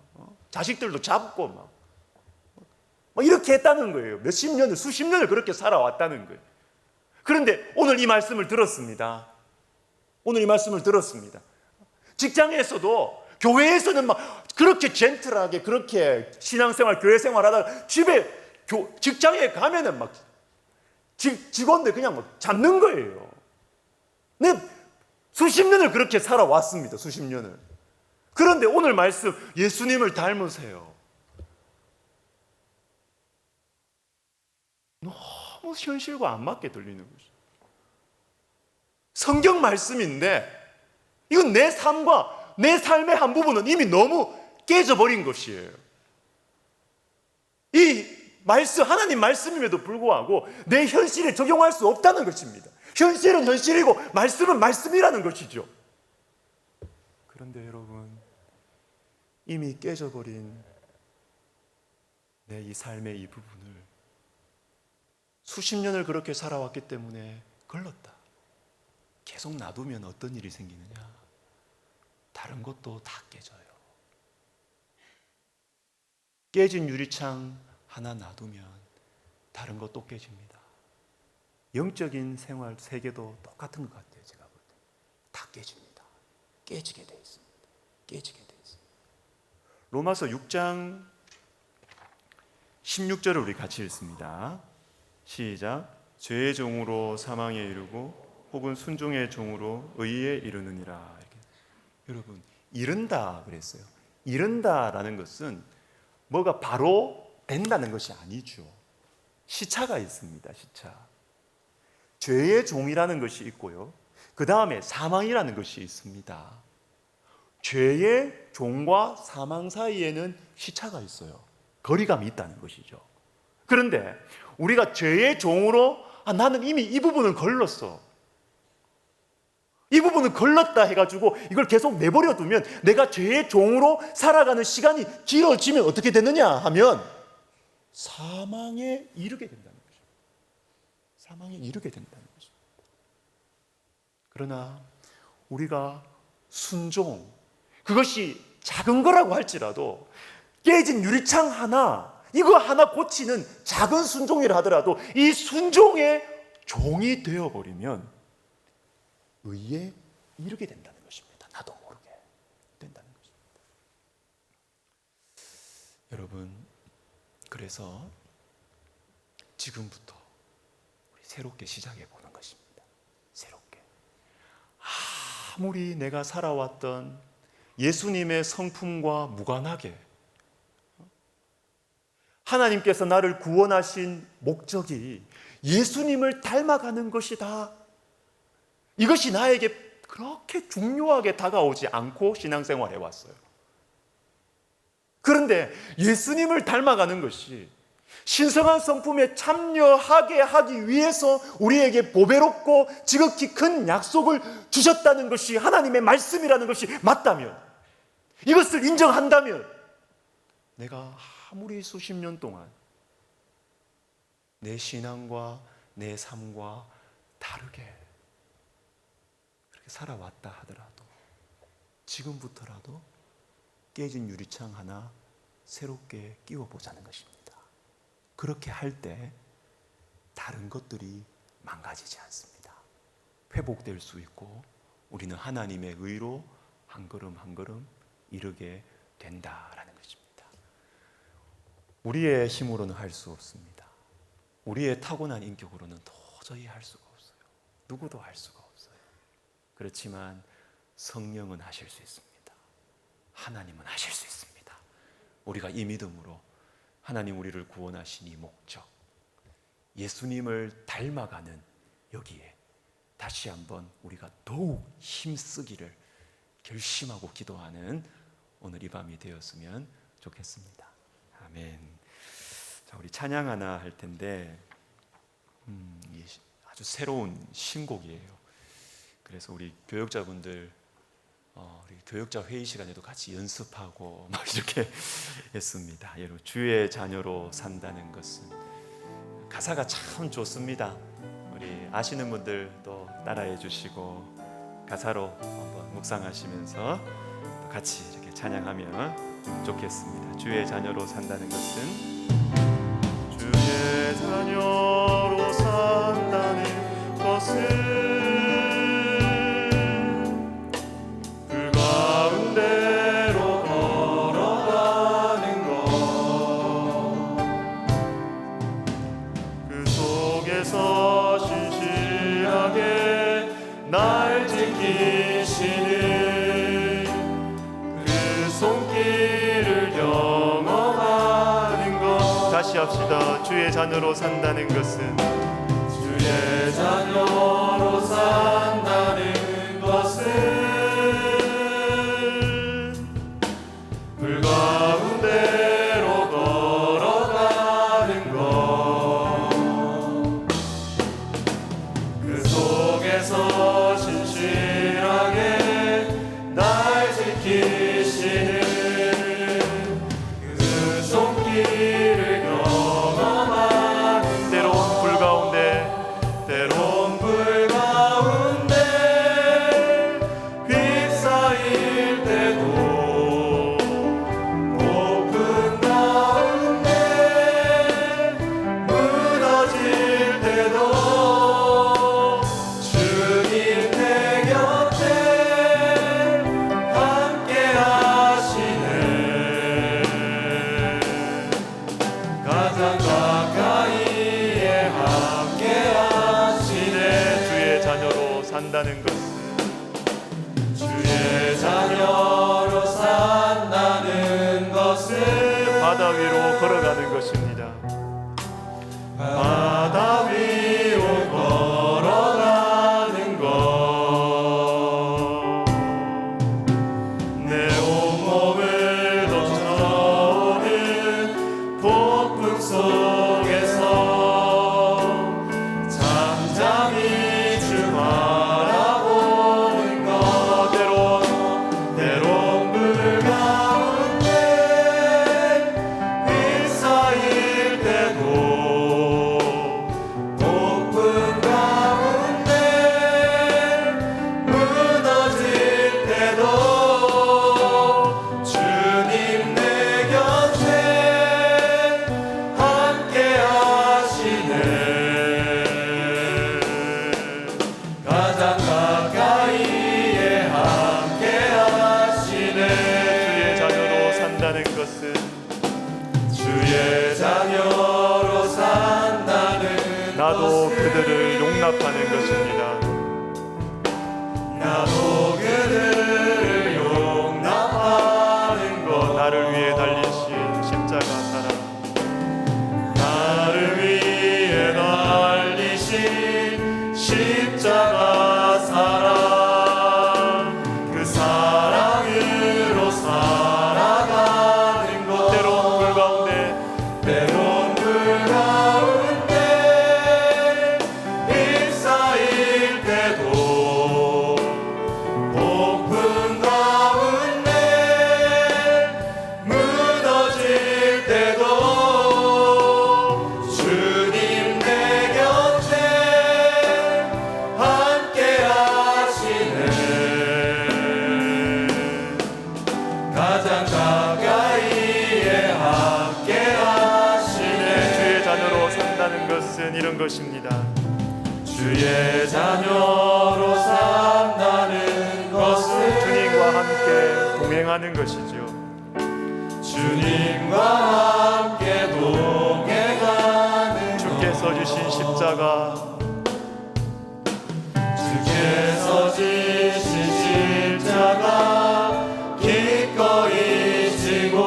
자식들도 잡고 막 이렇게 했다는 거예요. 몇십 년을, 수십 년을 그렇게 살아왔다는 거예요. 그런데 오늘 이 말씀을 들었습니다. 오늘 이 말씀을 들었습니다. 직장에서도, 교회에서는 막 그렇게 젠틀하게 그렇게 신앙생활, 교회생활 하다가 직장에 가면은 막 직원들 그냥 막 잡는 거예요. 네, 수십 년을 그렇게 살아왔습니다. 수십 년을. 그런데 오늘 말씀, 예수님을 닮으세요. 너무 현실과 안 맞게 들리는 거죠. 성경 말씀인데 이건 내 삶과 내 삶의 한 부분은 이미 너무 깨져버린 것이에요. 이 말씀, 하나님 말씀임에도 불구하고 내 현실에 적용할 수 없다는 것입니다. 현실은 현실이고 말씀은 말씀이라는 것이죠. 그런데 여러분, 이미 깨져버린 내 이 삶의 이 부분을 수십 년을 그렇게 살아왔기 때문에 걸렀다. 계속 놔두면 어떤 일이 생기느냐? 다른 것도 다 깨져요. 깨진 유리창 하나 놔두면 다른 것도 깨집니다. 영적인 생활 세계도 똑같은 것 같아요. 제가 볼 때 다 깨집니다. 깨지게 돼 있습니다. 깨지게 돼 있습니다. 로마서 6장 16절을 우리 같이 읽습니다. 시작. 죄의 종으로 사망에 이르고 혹은 순종의 종으로 의에 이르느니라. 이렇게. 여러분, 이른다 그랬어요. 이른다라는 것은 뭐가 바로 된다는 것이 아니죠. 시차가 있습니다. 시차. 죄의 종이라는 것이 있고요, 그 다음에 사망이라는 것이 있습니다. 죄의 종과 사망 사이에는 시차가 있어요. 거리감이 있다는 것이죠. 그런데 우리가 죄의 종으로 나는 이미 이 부분은 걸렀어, 이 부분은 걸렀다 해가지고 이걸 계속 내버려 두면 내가 죄의 종으로 살아가는 시간이 길어지면 어떻게 되느냐 하면 사망에 이르게 된다는 거죠. 사망에 이르게 된다는 거죠. 그러나 우리가 순종, 그것이 작은 거라고 할지라도, 깨진 유리창 하나, 이거 하나 고치는 작은 순종이라 하더라도 이 순종의 종이 되어버리면 의에 이르게 된다는 것입니다. 나도 모르게 된다는 것입니다. 여러분, 그래서 지금부터 우리 새롭게 시작해 보는 것입니다. 새롭게. 아무리 내가 살아왔던 예수님의 성품과 무관하게 하나님께서 나를 구원하신 목적이 예수님을 닮아가는 것이다. 이것이 나에게 그렇게 중요하게 다가오지 않고 신앙생활 해왔어요. 그런데 예수님을 닮아가는 것이 신성한 성품에 참여하게 하기 위해서 우리에게 보배롭고 지극히 큰 약속을 주셨다는 것이 하나님의 말씀이라는 것이 맞다면, 이것을 인정한다면, 내가 아무리 수십 년 동안 내 신앙과 내 삶과 다르게 그렇게 살아왔다 하더라도 지금부터라도 깨진 유리창 하나 새롭게 끼워보자는 것입니다. 그렇게 할 때 다른 것들이 망가지지 않습니다. 회복될 수 있고 우리는 하나님의 의로 한 걸음 한 걸음 이르게 된다라는 것입니다. 우리의 힘으로는 할 수 없습니다. 우리의 타고난 인격으로는 도저히 할 수가 없어요. 누구도 할 수가 없어요. 그렇지만 성령은 하실 수 있습니다. 하나님은 하실 수 있습니다. 우리가 이 믿음으로 하나님 우리를 구원하신 이 목적, 예수님을 닮아가는 여기에 다시 한번 우리가 더욱 힘쓰기를 결심하고 기도하는 오늘 이 밤이 되었으면 좋겠습니다. 아멘. 자, 우리 찬양 하나 할 텐데 아주 새로운 신곡이에요. 그래서 우리 교역자분들 우리 교역자 회의 시간에도 같이 연습하고 막 이렇게 했습니다. 여러분, 주의 자녀로 산다는 것은 가사가 참 좋습니다. 우리 아시는 분들도 따라해 주시고 가사로 한번 묵상하시면서 같이 이렇게 찬양하면 좋겠습니다. 주의 자녀로 산다는 것은, 주의 자녀로 산다는 것은 날 지키시는 그 손길을 경험하는 것. 다시 합시다. 주의 자녀로 산다는 것은, 주의 자녀로 산다는 것은 불 가운데로 걸어가는 것. 그 속에서 신실하게 날 지키시는 그 손길을 경험하는, 때론 불 가운데, 때론 불 가운데 휩싸일 때도, 높은 가운데 무너질 때도 주님 내 곁에 함께 하시네. 가장 가까이에 함께 하시네. 주의 자녀로 산다는 것은, 주의 자녀로 산다는 것은 바다 위로 걸어가는 것입니다. 바다 위로 걸어가는 것. 내 온몸을 덮쳐오는 폭풍 속에서 잠잠히 주 바라보는 것. 때론 불 가운데 휩싸일 때도, 높은 가운데 무너질 때도 주님 내 곁에 함께 하시네. 가장 가까이에 함께 하시네. 주의 자녀로 산다는 것은, 주의 자녀로 산다는 나도 그들을 용납하는 것입니다. 나도 그들을 용납하는 것. 나를 위해 달리신 십자가 사랑, 것은 이런 것입니다. 주의 자녀로 산다는 것은 주님과 함께 동행하는 것이죠. 주님과 함께 동행하는 주께서 주신 십자가, 주께서 지신 십자가 기꺼이 지고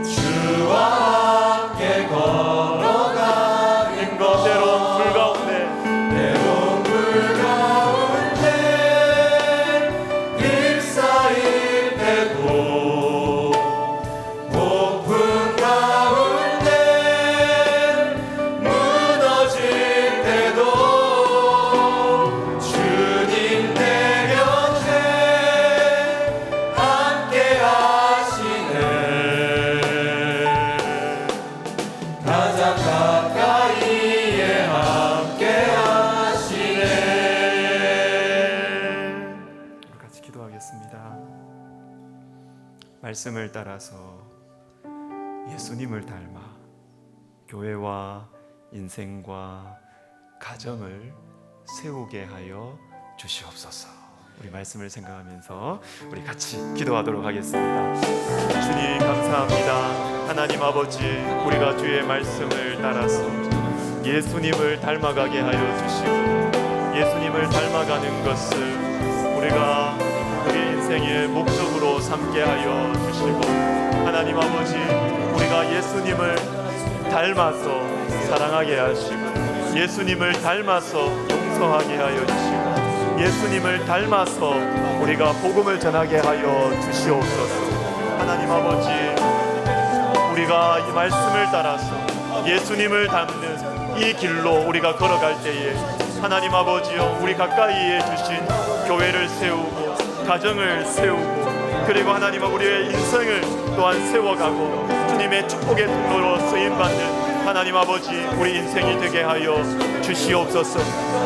주와 함께 걸어가는 것 때론 불 가운데 때론 불 가운데 일사일 때도 폭풍 가운데 무너질 때도 주님 내 곁에 함께 하시네. 가장 가까이에 함께 하시네. 같이 기도하겠습니다. 말씀을 따라서 예수님을 닮아 교회와 인생과 가정을 세우게 하여 주시옵소서. 우리 말씀을 생각하면서 우리 같이 기도하도록 하겠습니다. 주님 감사합니다. 하나님 아버지, 우리가 주의 말씀을 따라서 예수님을 닮아가게 하여 주시고, 예수님을 닮아가는 것을 우리가 우리 인생의 목적으로 삼게 하여 주시고, 하나님 아버지, 우리가 예수님을 닮아서 사랑하게 하시고, 예수님을 닮아서 용서하게 하여 주시고, 예수님을 닮아서 우리가 복음을 전하게 하여 주시옵소서. 하나님 아버지, 우리가 이 말씀을 따라서 예수님을 닮는 이 길로 우리가 걸어갈 때에 하나님 아버지여, 우리 가까이에 주신 교회를 세우고 가정을 세우고, 그리고 하나님 우리의 인생을 또한 세워가고 주님의 축복의 통로로 쓰임받는 하나님 아버지, 우리 인생이 되게 하여 주시옵소서.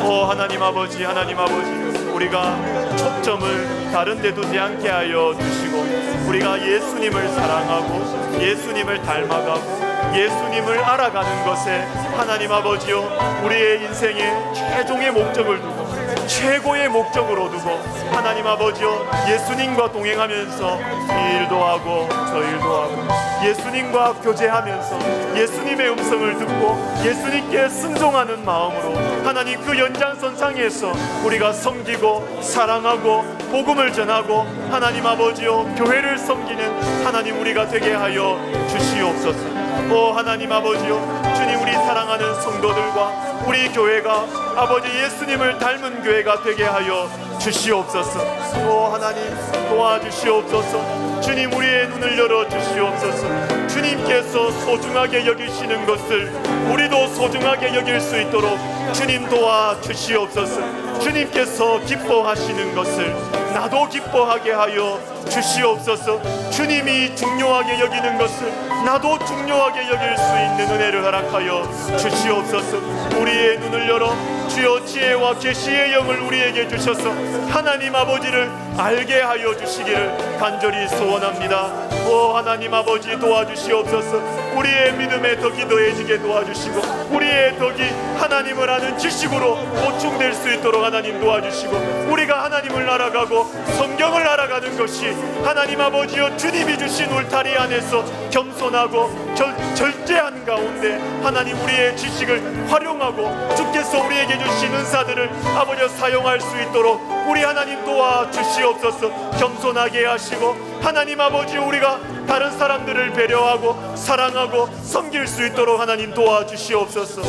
오 하나님 아버지, 하나님 아버지, 우리가 초점을 다른 데 두지 않게 하여 주시고, 우리가 예수님을 사랑하고 예수님을 닮아가고 예수님을 알아가는 것에 하나님 아버지요, 우리의 인생의 최종의 목적을 두고 최고의 목적으로 두고 하나님 아버지요, 예수님과 동행하면서 이 일도 하고 저 일도 하고 예수님과 교제하면서 예수님의 음성을 듣고 예수님께 순종하는 마음으로 하나님 그 연장선상에서 우리가 섬기고 사랑하고 복음을 전하고 하나님 아버지요, 교회를 섬기는 하나님 우리가 되게 하여 주시옵소서. 오 하나님 아버지요, 주님 우리 사랑하는 성도들과 우리 교회가 아버지 예수님을 닮은 교회가 되게 하여 주시옵소서. 오 하나님 도와주시옵소서. 주님 우리의 눈을 열어 주시옵소서. 주님께서 소중하게 여기시는 것을 우리도 소중하게 여길 수 있도록 주님 도와주시옵소서. 주님께서 기뻐하시는 것을 나도 기뻐하게 하여 주시옵소서. 주님이 중요하게 여기는 것을 나도 중요하게 여길 수 있는 은혜를 허락하여 주시옵소서. 우리의 눈을 열어 주여 지혜와 계시의 영을 우리에게 주셔서 하나님 아버지를 알게 하여 주시기를 간절히 소원합니다. 오 하나님 아버지 도와주시옵소서. 우리의 믿음에 덕이 더해지게 도와주시고 우리의 덕이 하나님을 아는 지식으로 보충될 수 있도록 하나님 도와주시고, 우리가 하나님을 알아가고 성경을 알아가는 것이 하나님 아버지여 주님이 주신 울타리 안에서 겸손하고 절제한 가운데 하나님 우리의 지식을 활용하고 주께서 우리에게 주신 은사들을 아버지 사용할 수 있도록 우리 하나님 도와주시옵소서. 겸손하게 하시고 하나님 아버지 우리가 다른 사람들을 배려하고 사랑하고 섬길 수 있도록 하나님 도와주시옵소서.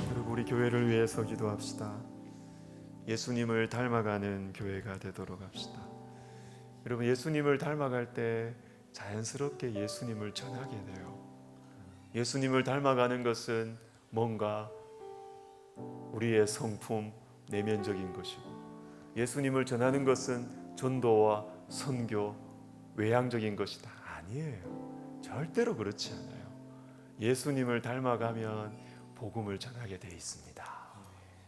그리고 우리 교회를 위해서 기도합시다. 예수님을 닮아가는 교회가 되도록 합시다. 여러분, 예수님을 닮아갈 때 자연스럽게 예수님을 전하게 돼요. 예수님을 닮아가는 것은 뭔가 우리의 성품, 내면적인 것이고, 예수님을 전하는 것은 전도와 선교, 외향적인 것이다. 아니에요. 절대로 그렇지 않아요. 예수님을 닮아가면 복음을 전하게 돼 있습니다.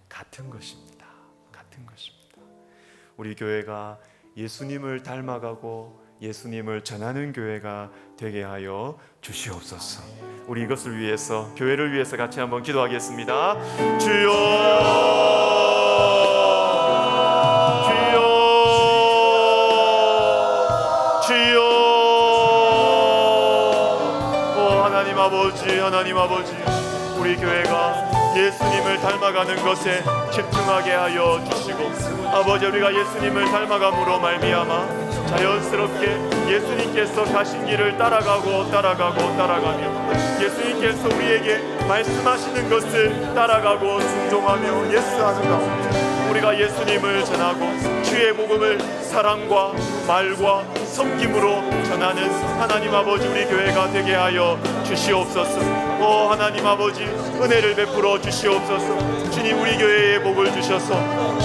같은 것입니다. 같은 것입니다. 우리 교회가 예수님을 닮아가고 예수님을 전하는 교회가 되게 하여 주시옵소서. 우리 이것을 위해서, 교회를 위해서 같이 한번 기도하겠습니다. 주여, 주여, 주여. 오 하나님 아버지, 하나님 아버지, 우리 교회가 예수님을 닮아가는 것에 집중하게 하여 주시고, 아버지 우리가 예수님을 닮아감으로 말미암아 자연스럽게 예수님께서 가신 길을 따라가며 예수님께서 우리에게 말씀하시는 것을 따라가고 순종하며 예수하는 가운데 우리가 예수님을 전하고 주의 복음을 사랑과 말과 섬김으로 전하는 하나님 아버지 우리 교회가 되게 하여 주시옵소서. 오 하나님 아버지, 은혜를 베풀어 주시옵소서. 주님, 우리 교회에 복을 주셔서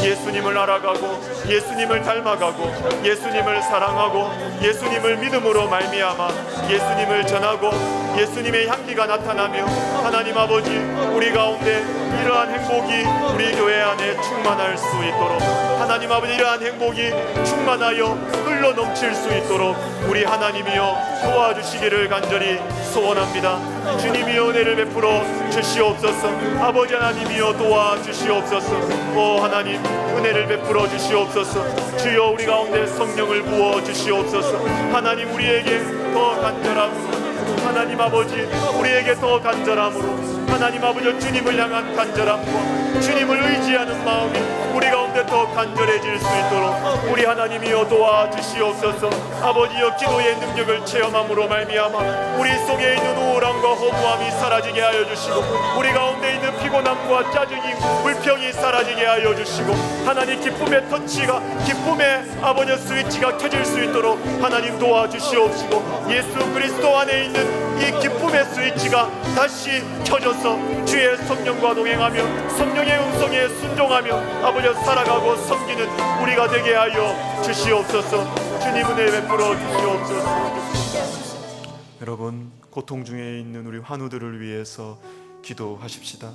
예수님을 알아가고 예수님을 닮아가고 예수님을 사랑하고 예수님을 믿음으로 말미암아 예수님을 전하고 예수님의 향기가 나타나며 하나님 아버지 우리 가운데 이러한 행복이 우리 교회 안에 충만할 수 있도록, 하나님 아버지 이러한 행복이 충만하여 흘러 넘칠 수 있도록 우리 하나님이여 도와주시기를 간절히 소원합니다. 주님이여 은혜를 베풀어 주시옵소서. 아버지 하나님이여 도와주시옵소서. 오 하나님 은혜를 베풀어 주시옵소서. 주여 우리 가운데 성령을 부어 주시옵소서. 하나님 우리에게 더 간절함으로, 하나님 아버지 우리에게 더 간절함으로, 하나님 아버지 주님을 향한 간절함과 주님을 의지하는 마음이 우리 가운데 더 간절해질 수 있도록 우리 하나님이여 도와주시옵소서. 아버지여 기도의 능력을 체험함으로 말미암아 우리 속에 있는 우울함과 허무함이 사라지게 하여 주시고 우리 가운데 있는 피곤함과 짜증이 불평이 사라지게 하여 주시고 하나님 기쁨의 터치가, 기쁨의 아버지 스위치가 켜질 수 있도록 하나님 도와주시옵시고 예수 그리스도 안에 있는 이 기쁨의 스위치가 다시 켜져서 주의 성령과 동행하며 성령의 음성에 순종하며 아버지 살아가고 섬기는 우리가 되게 하여 주시옵소서. 주님 은혜 베풀어 주시옵소서. 여러분, 고통 중에 있는 우리 환우들을 위해서 기도하십시다.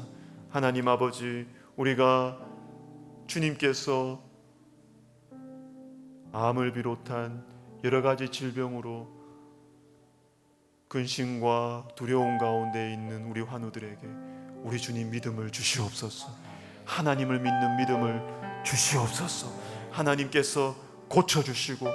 하나님 아버지, 우리가 주님께서 암을 비롯한 여러 가지 질병으로 근심과 두려움 가운데 있는 우리 환우들에게 우리 주님 믿음을 주시옵소서. 하나님을 믿는 믿음을 주시옵소서. 하나님께서 고쳐주시고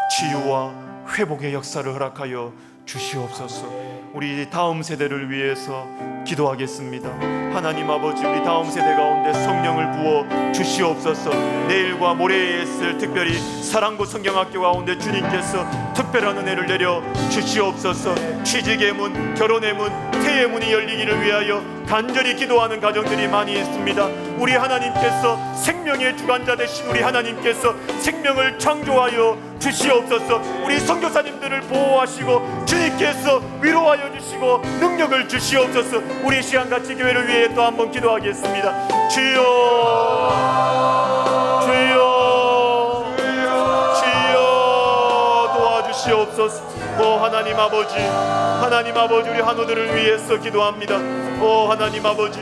치유와 회복의 역사를 허락하여 주시옵소서. 우리 다음 세대를 위해서 기도하겠습니다. 하나님 아버지, 우리 다음 세대 가운데 성령을 부어 주시옵소서. 내일과 모레에 있을 특별히 사랑부 성경학교 가운데 주님께서 특별한 은혜를 내려 주시옵소서. 취직의 문, 결혼의 문, 태의 문이 열리기를 위하여 간절히 기도하는 가정들이 많이 있습니다. 우리 하나님께서 생명의 주관자 되신 우리 하나님께서 생명을 창조하여 주시옵소서. 우리 선교사님들을 보호하시고 주님께서 위로하여 주시고 능력을 주시옵소서. 우리 시간같이 교회를 위해 또 한번 기도하겠습니다. 주여, 주여, 주여 도와주시옵소서. 오 하나님 아버지, 하나님 아버지 우리 한우들을 위해서 기도합니다. 오 하나님 아버지,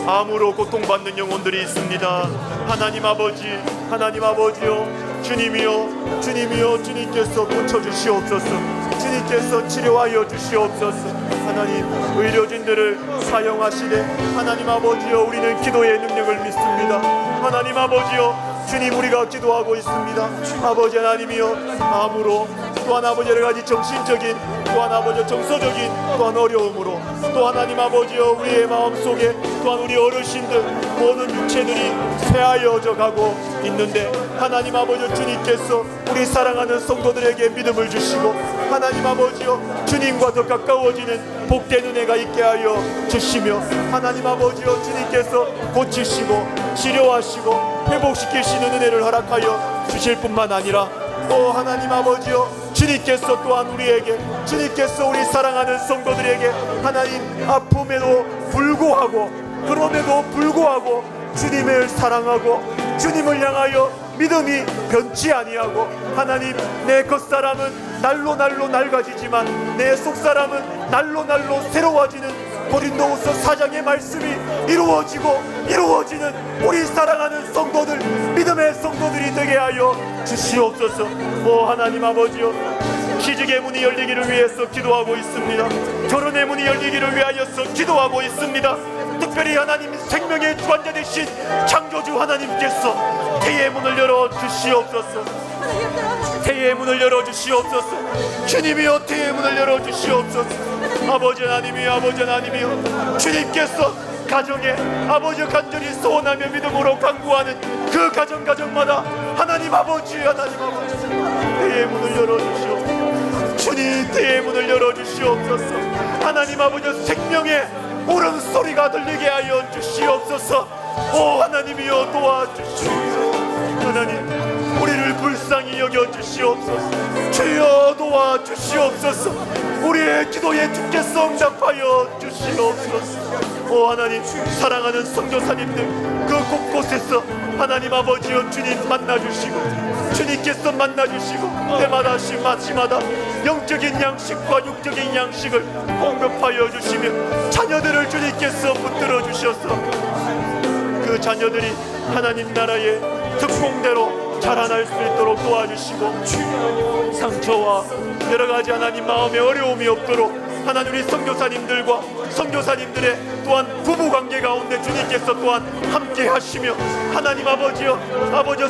암으로 고통받는 영혼들이 있습니다. 하나님 아버지, 하나님 아버지요, 주님이요, 주님이요, 주님께서 고쳐주시옵소서. 주님께서 치료하여 주시옵소서. 하나님 의료진들을 사용하시되 하나님 아버지요, 우리는 기도의 능력을 믿습니다. 하나님 아버지요, 주님 우리가 기도하고 있습니다. 아버지 하나님이여, 암으로 또한 아버지 여러 가지 정신적인, 또한 아버지 정서적인, 또한 어려움으로, 또 하나님 아버지여 우리의 마음속에 또한 우리 어르신들 모든 육체들이 쇠하여져 가고 있는데 하나님 아버지 주님께서 우리 사랑하는 성도들에게 믿음을 주시고 하나님 아버지여 주님과 더 가까워지는 복된 은혜가 있게 하여 주시며 하나님 아버지여 주님께서 고치시고 치료하시고 회복시키시는 은혜를 허락하여 주실 뿐만 아니라 또 하나님 아버지여 주님께서 또한 우리에게, 주님께서 우리 사랑하는 성도들에게 하나님 아픔에도 불구하고, 그럼에도 불구하고 주님을 사랑하고 주님을 향하여 믿음이 변치 아니하고 하나님 내 겉사람은 날로 낡아지지만 내 속사람은 날로 새로워지는 고린도후서 4장의 말씀이 이루어지는 우리 사랑하는 성도들, 믿음의 성도들이 되게 하여 주시옵소서. 오 하나님 아버지요, 시직의 문이 열리기를 위해서 기도하고 있습니다. 결혼의 문이 열리기를 위하여서 기도하고 있습니다. 특별히 하나님 생명의 주관자 되신 창조주 하나님께서 태의 문을 열어주시옵소서. 태의 문을 열어주시옵소서. 주님이여 태의 문을 열어주시옵소서. 아버지 하나님이여, 아버지 하나님이여, 주님께서 가정에 아버지 간절히 소원하며 믿음으로 간구하는 그 가정마다 하나님 아버지, 하나님 아버지, 태의 문을 열어주시옵소서. 주님 태의 문을 열어주시옵소서. 하나님 아버지 생명의 울음소리가 들리게 하여 주시옵소서. 오 하나님이여 도와주시옵소서. 하나님 우리를 불쌍히 여겨주시옵소서. 주여 도와주시옵소서. 우리의 기도에 주께서 응답하여 주시옵소서. 오 하나님 사랑하는 선교사님들 그 곳곳에서 하나님 아버지여 주님 만나주시고 주님께서 만나주시고 때마다 영적인 양식과 육적인 양식을 공급하여 주시며 자녀들을 주님께서 붙들어 주셔서 그 자녀들이 하나님 나라의 특공대로 자라날 수 있도록 도와주시고 상처와 여러가지 하나님 마음의 어려움이 없도록 하나님 우리 선교사님들과 선교사님들의 또한 부부관계 가운데 주님께서 또한 함께 하시며 하나님 아버지여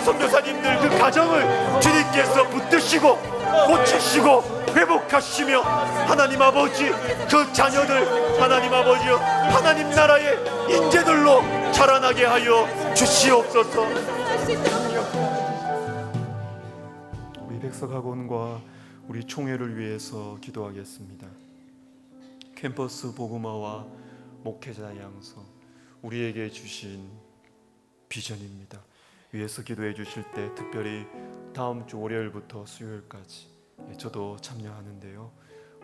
선교사님들 그 가정을 주님께서 붙드시고 고치시고 회복하시며 하나님 아버지 그 자녀들 하나님 아버지여 하나님 나라의 인재들로 자라나게 하여 주시옵소서. 우리 백석학원과 우리 총회를 위해서 기도하겠습니다. 캠퍼스 복음화와 목회자 양성 우리에게 주신 비전입니다. 위에서 기도해 주실 때 특별히 다음 주 월요일부터 수요일까지 저도 참여하는데요.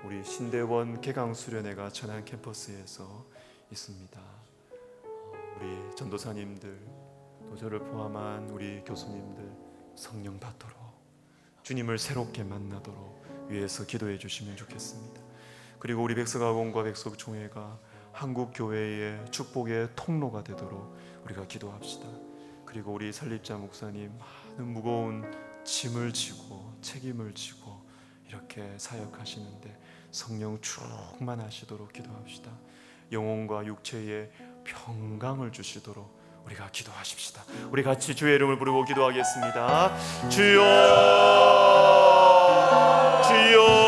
우리 신대원 개강수련회가 천안 캠퍼스에서 있습니다. 우리 전도사님들 또 저를 포함한 우리 교수님들 성령 받도록 주님을 새롭게 만나도록 위에서 기도해 주시면 좋겠습니다. 그리고 우리 백석학원과 백석총회가 한국교회의 축복의 통로가 되도록 우리가 기도합시다. 그리고 우리 설립자 목사님 많은 무거운 짐을 지고 책임을 지고 이렇게 사역하시는데 성령 충만하시도록 기도합시다. 영혼과 육체의 평강을 주시도록 우리가 기도하십시다. 우리 같이 주의 이름을 부르고 기도하겠습니다. 주여 주여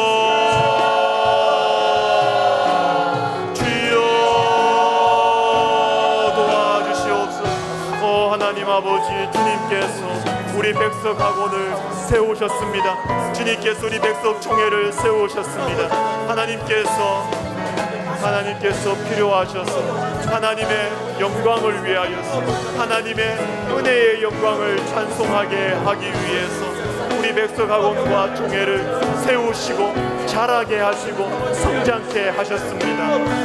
하나님 아버지 주님께서 우리 백석학원을 세우셨습니다. 주님께서 우리 백석총회를 세우셨습니다. 하나님께서 필요하셔서 하나님의 영광을 위하여서 하나님의 은혜의 영광을 찬송하게 하기 위해서 우리 백석학원과 총회를 세우시고 자라게 하시고 성장케 하셨습니다.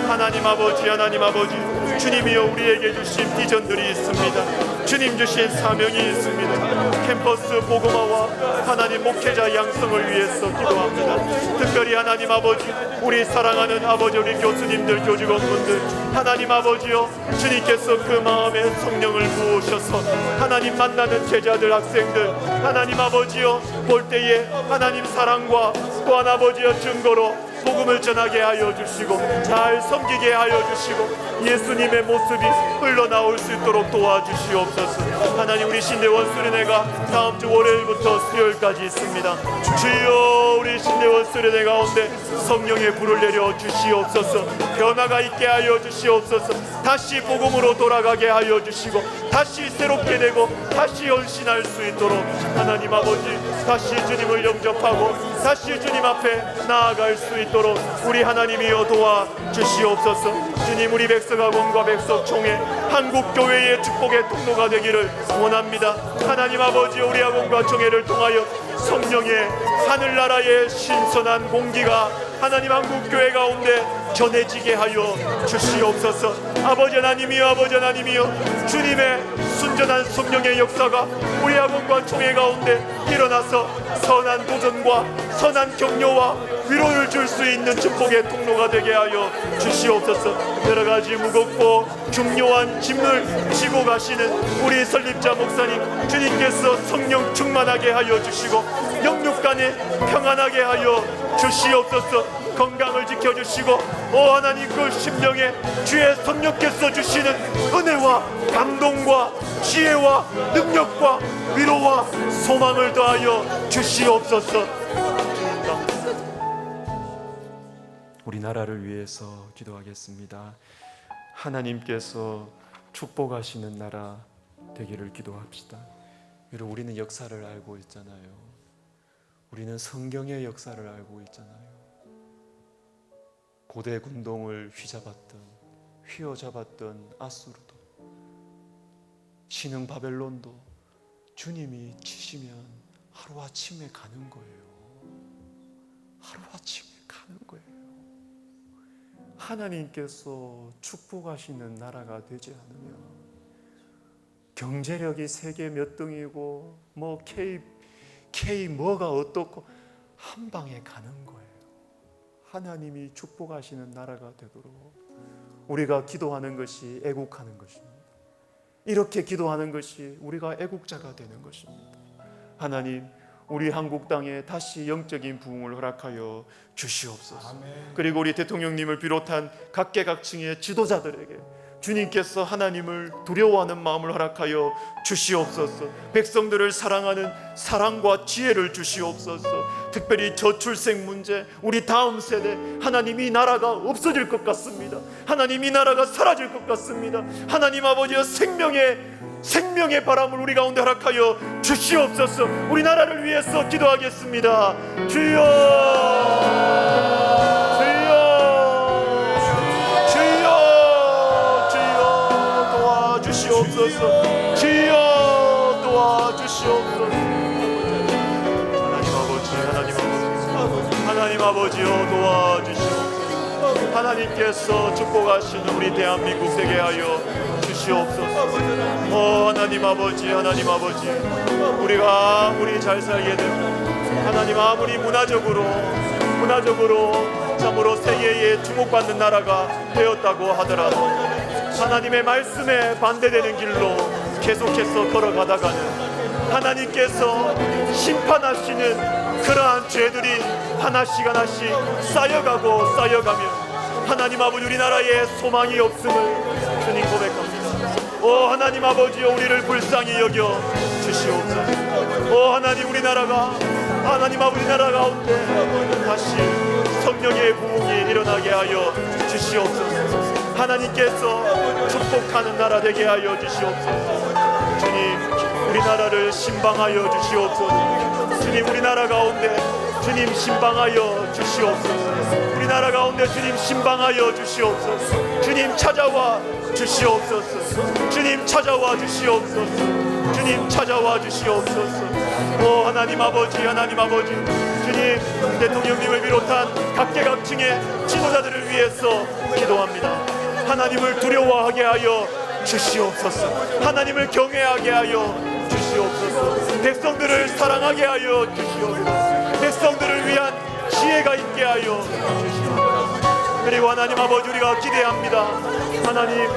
하나님 아버지 주님이여 우리에게 주신 비전들이 있습니다. 주님 주신 사명이 있습니다. 캠퍼스 복음화와 하나님 목회자 양성을 위해서 기도합니다. 특별히 하나님 아버지 우리 사랑하는 아버지 우리 교수님들 교직원분들 하나님 아버지여 주님께서 그 마음에 성령을 부으셔서 하나님 만나는 제자들 학생들 하나님 아버지여 볼 때에 하나님 사랑과 또한 아버지여 증거로 복음을 전하게 하여 주시고 잘 섬기게 하여 주시고 예수님의 모습이 흘러나올 수 있도록 도와주시옵소서. 하나님 우리 신대원 수련회가 다음 주 월요일부터 수요일까지 있습니다. 주여 우리 신대원 수련회 가운데 성령의 불을 내려 주시옵소서. 변화가 있게 하여 주시옵소서. 다시 복음으로 돌아가게 하여 주시고 다시 새롭게 되고 다시 헌신할 수 있도록 하나님 아버지 다시 주님을 영접하고 다시 주님 앞에 나아갈 수 있도록 우리 하나님이여 도와주시옵소서. 주님 우리 백석학원과 백석총회 한국교회의 축복의 통로가 되기를 원합니다. 하나님 아버지 우리 학원과 총회를 통하여 성령의 하늘나라의 신선한 공기가 하나님 한국교회 가운데 전해지게 하여 주시옵소서. 아버지 하나님이여, 아버지 하나님이여, 주님의 순전한 성령의 역사가 우리 학원과 총회 가운데 일어나서 선한 도전과 선한 격려와 위로를 줄 수 있는 축복의 통로가 되게 하여 주시옵소서. 여러 가지 무겁고 중요한 짐을 지고 가시는 우리 설립자 목사님, 주님께서 성령 충만하게 하여 주시고 영육 간에 평안하게 하여 주시옵소서. 건강을 지켜주시고 하나님 그 심령에 주의 성령께서 주시는 은혜와 감동과 지혜와 능력과 위로와 소망을 더하여 주시옵소서. 우리나라를 위해서 기도하겠습니다. 하나님께서 축복하시는 나라 되기를 기도합시다. 그리고 우리는 역사를 알고 있잖아요. 우리는 성경의 역사를 알고 있잖아요. 고대 군동을 휘어잡았던 아수르도, 신흥 바벨론도 주님이 치시면 하루아침에 가는 거예요. 하루아침에 가는 거예요. 하나님께서 축복하시는 나라가 되지 않으면 경제력이 세계 몇 등이고 뭐 K 뭐가 어떻고 한 방에 가는 거예요. 하나님이 축복하시는 나라가 되도록 우리가 기도하는 것이 애국하는 것입니다. 이렇게 기도하는 것이 우리가 애국자가 되는 것입니다. 하나님, 우리 한국 땅에 다시 영적인 부흥을 허락하여 주시옵소서. 아멘. 그리고 우리 대통령님을 비롯한 각계각층의 지도자들에게 주님께서 하나님을 두려워하는 마음을 허락하여 주시옵소서. 백성들을 사랑하는 사랑과 지혜를 주시옵소서. 특별히 저출생 문제, 우리 다음 세대, 하나님 이 나라가 없어질 것 같습니다. 하나님 이 나라가 사라질 것 같습니다. 하나님 아버지여, 생명의 바람을 우리 가운데 허락하여 주시옵소서. 우리나라를 위해서 기도하겠습니다. 도와주시옵소서. 주여 도와주시옵소서. 하나님 아버지여 도와주시옵소서. 하나님께서 축복하시는 우리 대한민국 되게 하여 주시옵소서. 하나님 아버지, 우리가 잘 살게 되고, 하나님 아무리 문화적으로 참으로 세계에 주목받는 나라가 되었다고 하더라도 하나님의 말씀에 반대되는 길로 계속해서 걸어가다가는 하나님께서 심판하시는 그러한 죄들이 하나씩 쌓여가면 하나님 아버지, 우리나라에 소망이 없음을 주님 고백합니다. 하나님 아버지여, 우리를 불쌍히 여겨 주시옵소서. 하나님, 우리나라가 하나님 아버지 나라 가운데 다시 성령의 부흥이 일어나게 하여 주시옵소서. 하나님께서 축복하는 나라 되게 하여 주시옵소서. 주님, 우리나라를 신방하여 주시옵소서. 주님, 우리나라 가운데 주님 신방하여 주시옵소서. 우리나라 가운데 주님 신방하여 주시옵소서. 주님 찾아와 주시옵소서. 주님 찾아와 주시옵소서. 주님 찾아와 주시옵소서. 하나님 아버지, 주님, 대통령님을 비롯한 각계각층의 지도자들을 위해서 기도합니다. 하나님을 두려워하게 하여 주시옵소서. 하나님을 경외하게 하여 주시옵소서. 백성들을 사랑하게 하여 주시옵소서. 백성들을 위한 지혜가 있게 하여 주시옵소서. 그리고 하나님 아버지, 우리가 기대합니다. 하나님,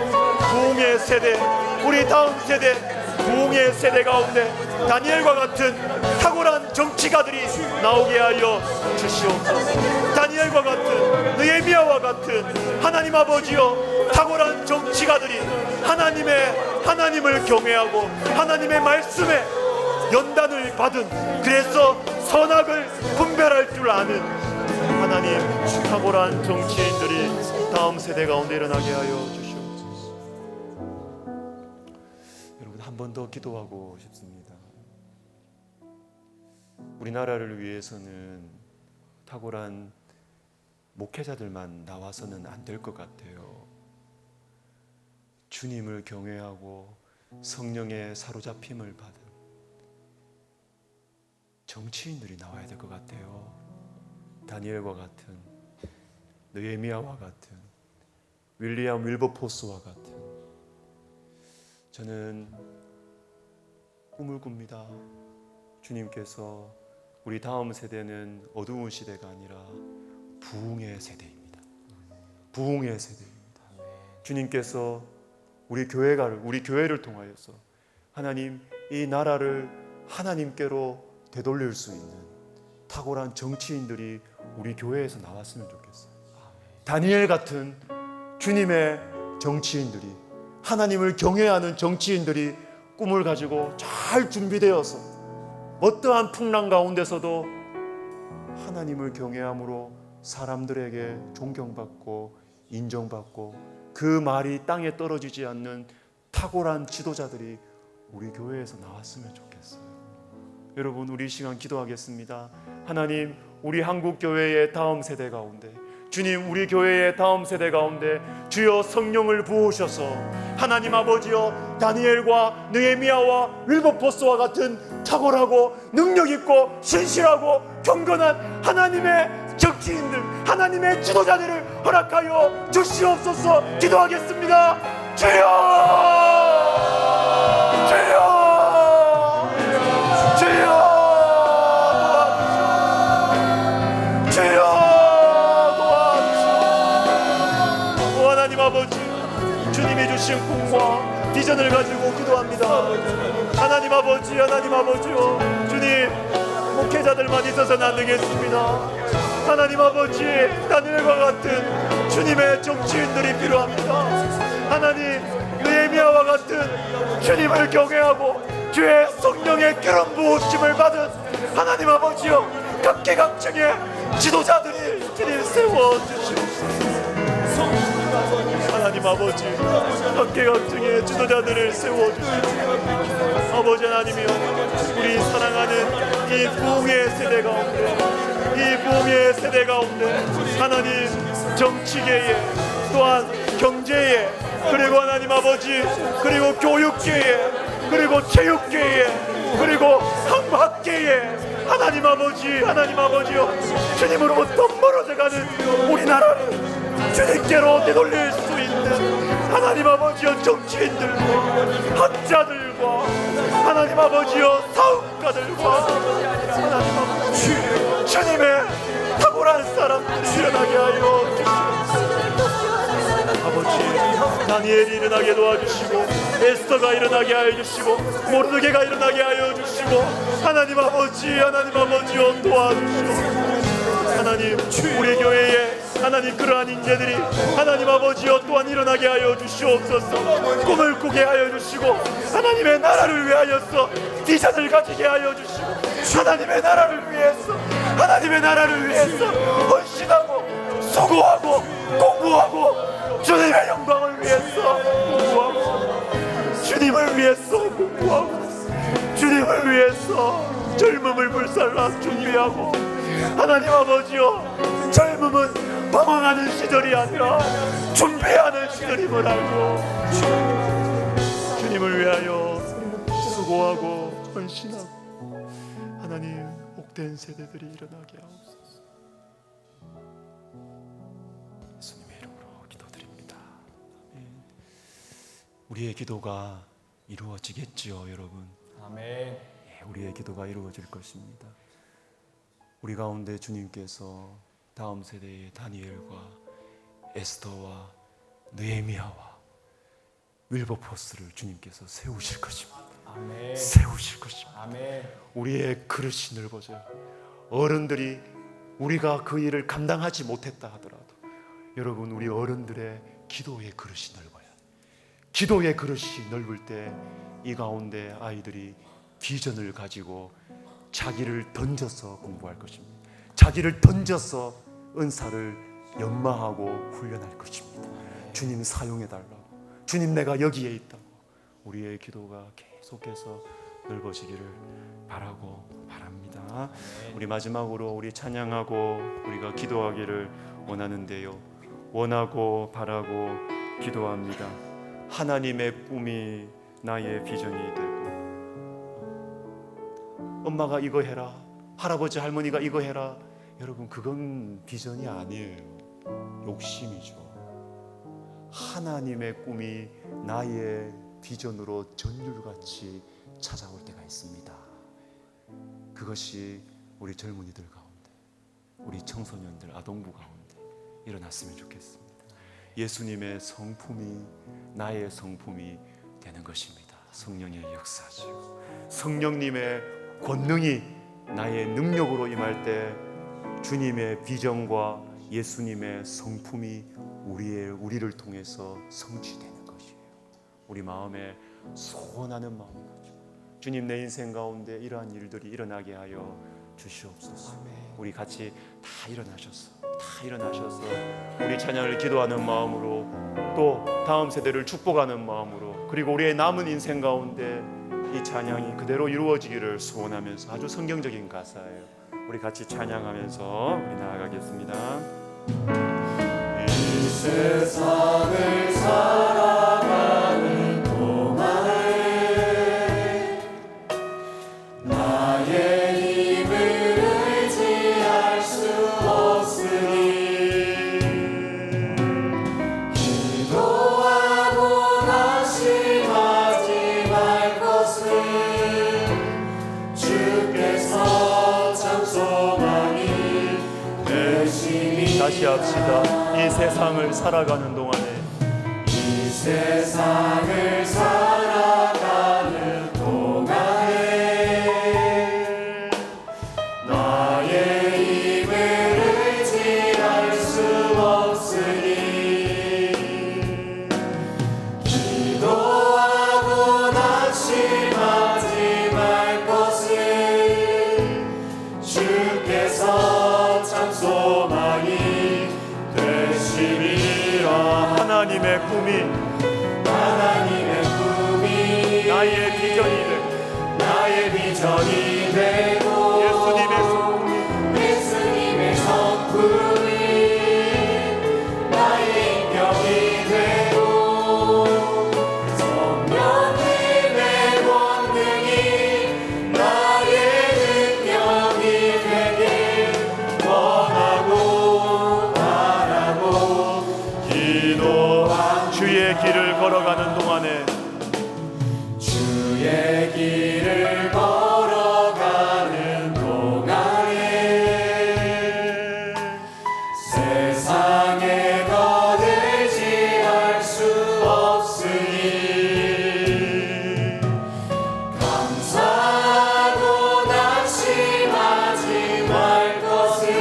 부흥의 세대, 우리 다음 세대, 부흥의 세대 가운데 다니엘과 같은 탁월한 정치가들이 나오게 하여 주시옵소서. 다니엘과 같은, 느헤미야와 같은 하나님 아버지여, 탁월한 정치가들이 하나님을 경외하고 하나님의 말씀에 연단을 받은, 그래서 선악을 분별할 줄 아는 하나님 탁월한 정치인들이 다음 세대 가운데 일어나게 하여 주시옵소서. 여러분, 한 번 더 기도하고 싶습니다. 우리나라를 위해서는 탁월한 목회자들만 나와서는 안 될 것 같아요. 주님을 경외하고 성령의 사로잡힘을 받은 정치인들이 나와야 될 것 같아요. 다니엘과 같은, 느헤미야와 같은 윌리엄 윌버포스와 같은 저는 꿈을 꿉니다. 주님께서 우리 다음 세대는 어두운 시대가 아니라 부흥의 세대입니다. 부흥의 세대입니다. 주님께서 우리 교회를 통하여서 하나님 이 나라를 하나님께로 되돌릴 수 있는 탁월한 정치인들이 우리 교회에서 나왔으면 좋겠어요. 다니엘 같은 주님의 정치인들이, 하나님을 경외하는 정치인들이 꿈을 가지고 잘 준비되어서 어떠한 풍랑 가운데서도 하나님을 경외함으로 사람들에게 존경받고 인정받고 그 말이 땅에 떨어지지 않는 탁월한 지도자들이 우리 교회에서 나왔으면 좋겠어요. 여러분, 우리 이 시간 기도하겠습니다. 하나님, 우리 한국교회의 다음 세대 가운데, 주님, 우리 교회의 다음 세대 가운데 주여 성령을 부으셔서 하나님 아버지여 다니엘과 느헤미야와 윌버포스와 같은 탁월하고 능력있고 신실하고 경건한 하나님의 정치인들, 하나님의 지도자들을 허락하여 주시옵소서. 기도하겠습니다. 주여, 주여, 주여, 주여, 하나님 아버지, 주님이 주신 꿈과 비전을 가지고 기도합니다. 하나님 아버지, 하나님 아버지요, 주님, 목회자들만 있어서는 안 되겠습니다. 하나님 아버지, 다니엘과 같은 주님의 정치인들이 필요합니다. 하나님, 느헤미야와 같은 주님을 경외하고 주의 성령의 기름 부으심을 받은 하나님 아버지요, 각계각층의 지도자들이 주님 세워주시옵소서. 하나님 아버지, 각계각층의 지도자들을 세워주시옵소서. 아버지 하나님이여, 우리 사랑하는 이 부흥의 세대 가운데, 이 부흥의 세대 가운데 하나님 정치계에, 또한 경제에, 그리고 하나님 아버지, 그리고 교육계에, 그리고 체육계에, 그리고 학계에 하나님 아버지, 하나님 아버지요, 주님으로부터 멀어져가는 우리나라를 주님께로 되돌릴 수 있는 하나님 아버지여 정치인들과 학자들과 하나님 아버지여 사업가들과 하나님 아버지 주님의 탁월한 사람들이 일어나게 하여 주시옵소서. 아버지, 다니엘이 일어나게 도와주시고 에스더가 일어나게 하여 주시고 모르드게가 일어나게 하여 주시고 하나님 아버지, 하나님 아버지여 도와주시옵소서. 하나님, 우리 교회에 하나님 그러한 인재들이 하나님 아버지여 또한 일어나게 하여 주시옵소서. 꿈을 꾸게 하여 주시고 하나님의 나라를 위하여서 비전을 가지게 하여 주시고 하나님의 나라를 위해서, 하나님의 나라를 위해서 헌신하고 수고하고 공부하고 주님의 영광을 위해서 공부하고 주님을 위해서 공부하고 주님을 위해서 젊음을 불살라 준비하고 하나님 아버지여, 젊음은 방황하는 시절이 아니라 준비하는 시절임을 알고 주님을 위하여 수고하고 헌신하고 하나님 복된 세대들이 일어나게 하옵소서. 예수님의 이름으로 기도드립니다. 아멘. 우리의 기도가 이루어지겠지요, 여러분. 아멘. 우리의 기도가 이루어질 것입니다. 우리 가운데 주님께서 다음 세대의 다니엘과 에스더와 느헤미야와 윌버포스를 주님께서 세우실 것입니다. 아멘. 세우실 것입니다. 아멘. 우리의 그릇이 넓어져요. 어른들이 우리가 그 일을 감당하지 못했다 하더라도 여러분, 우리 어른들의 기도의 그릇이 넓어요. 기도의 그릇이 넓을 때 이 가운데 아이들이 비전을 가지고 자기를 던져서 공부할 것입니다. 자기를 던져서 은사를 연마하고 훈련할 것입니다. 주님 사용해달라고, 주님 내가 여기에 있다고 우리의 기도가 계속해서 넓어지기를 바라고 바랍니다. 우리 마지막으로 우리 찬양하고 우리가 기도하기를 원하는데요, 원하고 바라고 기도합니다. 하나님의 꿈이 나의 비전이 되고, 엄마가 이거 해라, 할아버지 할머니가 이거 해라, 여러분 그건 비전이 아니에요. 욕심이죠. 하나님의 꿈이 나의 비전으로 전율같이 찾아올 때가 있습니다. 그것이 우리 젊은이들 가운데, 우리 청소년들, 아동부 가운데 일어났으면 좋겠습니다. 예수님의 성품이 나의 성품이 되는 것입니다. 성령의 역사죠. 성령님의 권능이 나의 능력으로 임할 때 주님의 비전과 예수님의 성품이 우리를 통해서 성취되는 것이에요. 우리 마음에 소원하는 마음으로 주님, 내 인생 가운데 이러한 일들이 일어나게 하여 주시옵소서. 우리 같이 다 일어나셔서 우리 찬양을 기도하는 마음으로, 또 다음 세대를 축복하는 마음으로, 그리고 우리의 남은 인생 가운데 이 찬양이 그대로 이루어지기를 소원하면서, 아주 성경적인 가사예요. 우리 같이 찬양하면서 우리 나아가겠습니다. 이 세상을 살아가는 동안에 나의 힘을 의지할 수 없으니 기도하고 낙심하지 말 것을 주께서 참 소망이 되시니. 다시 합시다. 이 세상을 살아가는 동안에, 이 세상을 살아가는 동안에 나의 힘을 의지할 수 없으니 기도하고 낙심하지 말 것을 주께서 참 소망이 되시리라. 하나님의 꿈이 나의 비전이 되고 예수님의 성품이 나의 인격이 되고 성령님의 권능이 나의 능력이 되길 원하고 바라고 기도한 주의 길을 걸어가는 동안에, 주의 길을 걸어가는 동안에 세상의 것을 지할 수 없으니 감사하고 낙심하지 말 것을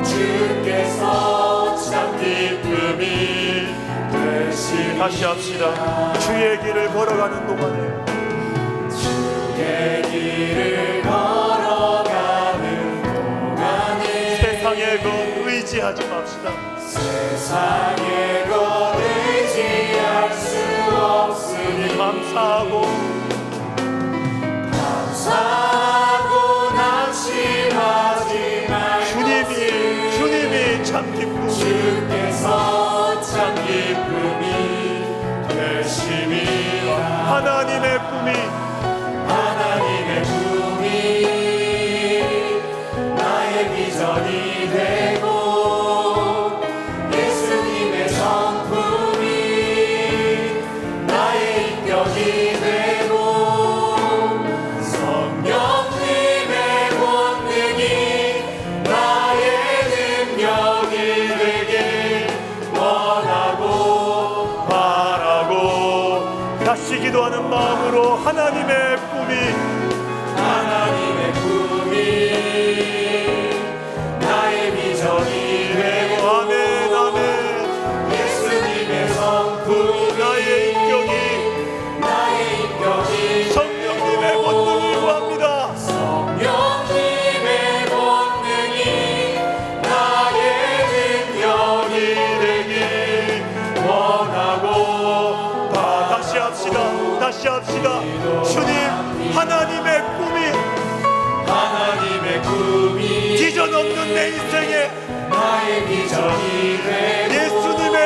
주께서 참 기쁨이 되시니. 다시 합시다. 주의 길을 걸어가는 동안에, 주의 길을 걸어가는 동안에 세상의 것 의지하지 맙시다. 세상의 것 의지할 수 없으니 감사하고 낙심하지 말 주님이 참 기쁨, 주께서 참 기쁨이 되심이라. 하나님의 꿈이 나의 비전이 되고 예수님의 성품이 나의 인격이 되고 성령님의 권능이 나의 능력이 되길 원하고 바라고 다시 기도하는 마음으로 하나님의 꿈이 나의 비전이 되고 아멘 아멘 예수님의 성품 나의 인격이 성령님의 권능을 구합니다. 성령님의 권능이 나의 능력이 되길 원하고 다시 합시다. 주님, 하나님의 꿈이 비전 없는 내 인생에 나의 비전이 되고 예수님의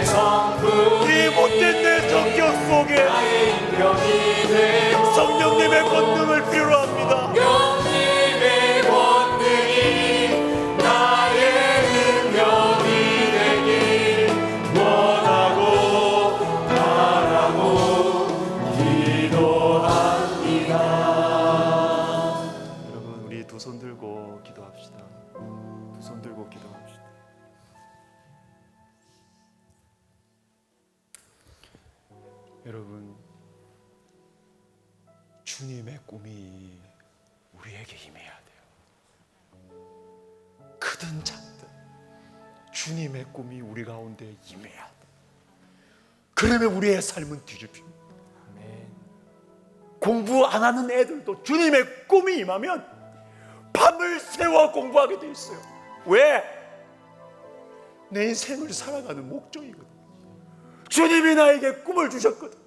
성품이 못된 내 성격 속에 나의 인격이 되고 성령님의 권능을 필요로 합니다. 성령님의 권능이 나의 능력이 기도합시다. 여러분, 주님의 꿈이 우리에게 임해야 돼요. 크든 작든 주님의 꿈이 우리 가운데 임해야 돼. 그러면 우리의 삶은 뒤집힙니다. 공부 안 하는 애들도 주님의 꿈이 임하면 밤을 새워 공부하게 돼 있어요. 왜? 내 인생을 살아가는 목적이거든. 주님이 나에게 꿈을 주셨거든.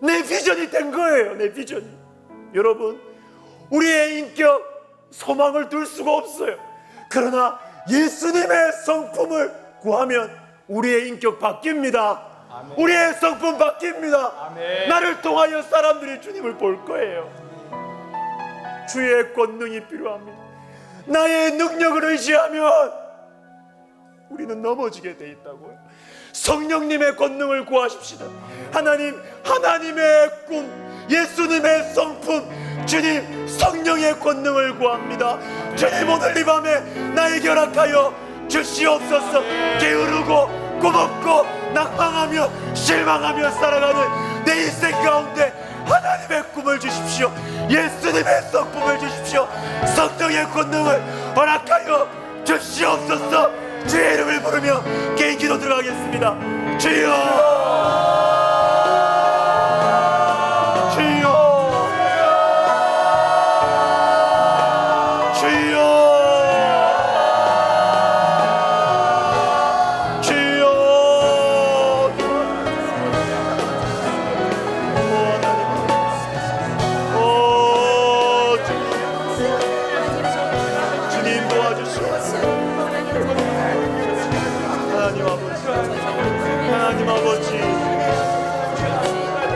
내 비전이 된 거예요. 내 비전이. 여러분, 우리의 인격 소망을 둘 수가 없어요. 그러나 예수님의 성품을 구하면 우리의 인격 바뀝니다. 아멘. 우리의 성품 바뀝니다. 아멘. 나를 통하여 사람들이 주님을 볼 거예요. 주의 권능이 필요합니다. 나의 능력을 의지하면 우리는 넘어지게 돼 있다고요. 성령님의 권능을 구하십시다. 하나님의 꿈, 예수님의 성품, 주님 성령의 권능을 구합니다. 주님, 오늘 이 밤에 나에게 허락하여 주시옵소서. 게으르고 꿈없고 낙망하며 실망하며 살아가는 내 인생 가운데 하나님의 꿈을 주십시오. 예수님의 성품을 주십시오. 성령의 권능을 허락하여 주시옵소서. 주의 이름을 부르며 개인 기도 들어가겠습니다. 주여, 주여, 주여, 주여. 오, 주님 도와주시옵소서. 하나님 아버지, 하나님 아버지,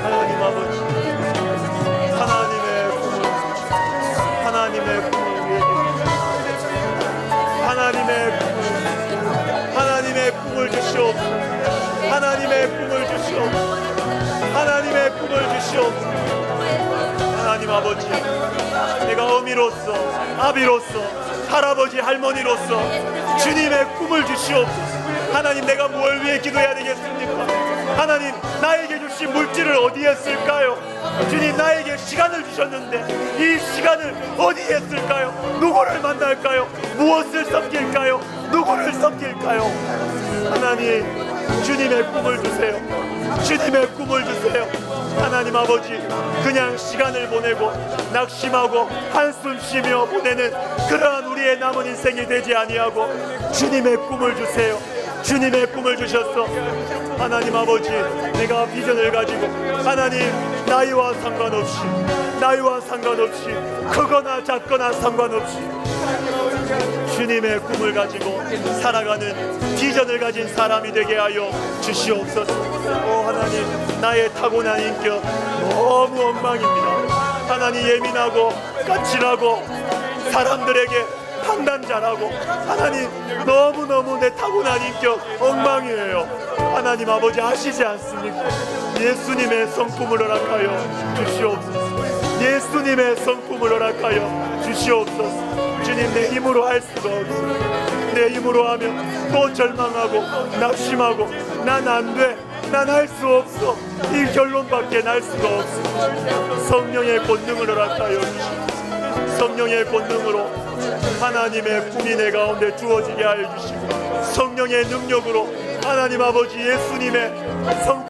하나님 아버지, 하나님의 꿈을, 하나님의 꿈을 위해 하나님의 꿈을, 하나님의 꿈을 주시옵소서. 하나님의 꿈을 주시옵소서. 하나님의 꿈을 주시옵소서. 하나님 아버지, 내가 어미로서, 아비로서, 할아버지, 할머니로서 주님의 꿈을 주시옵소서. 하나님, 내가 뭘 위해 기도해야 되겠습니까? 하나님, 나에게 주신 물질을 어디에 쓸까요? 주님, 나에게 시간을 주셨는데 이 시간을 어디에 쓸까요? 누구를 만날까요? 무엇을 섬길까요? 누구를 섬길까요? 하나님, 주님의 꿈을 주세요. 주님의 꿈을 주세요. 하나님 아버지, 그냥 시간을 보내고 낙심하고 한숨 쉬며 보내는 그러한 우리의 남은 인생이 되지 아니하고 주님의 꿈을 주세요. 주님의 꿈을 주셨어. 하나님 아버지, 내가 비전을 가지고 하나님, 나이와 상관없이 크거나 작거나 상관없이 주님의 꿈을 가지고 살아가는 비전을 가진 사람이 되게 하여 주시옵소서. 오 하나님, 나의 타고난 인격 너무 엉망입니다. 하나님, 예민하고 까칠하고 사람들에게 판단 잘하고 하나님, 너무너무 내 타고난 인격 엉망이에요. 하나님 아버지, 아시지 않습니까? 예수님의 성품을 허락하여 주시옵소서. 예수님의 성품을 허락하여 주시옵소서. 주님, 내 힘으로 할 수가 없어요. 내 힘으로 하면 또 절망하고 낙심하고 난 안 돼, 난 할 수 없어, 이 결론밖에 날 수가 없어. 성령의 권능을 허락하여 주시옵소서. 성령의 권능으로 하나님의 꿈이 내 가운데 주어지게 하여 주시고 성령의 능력으로 하나님 아버지, 예수님의 성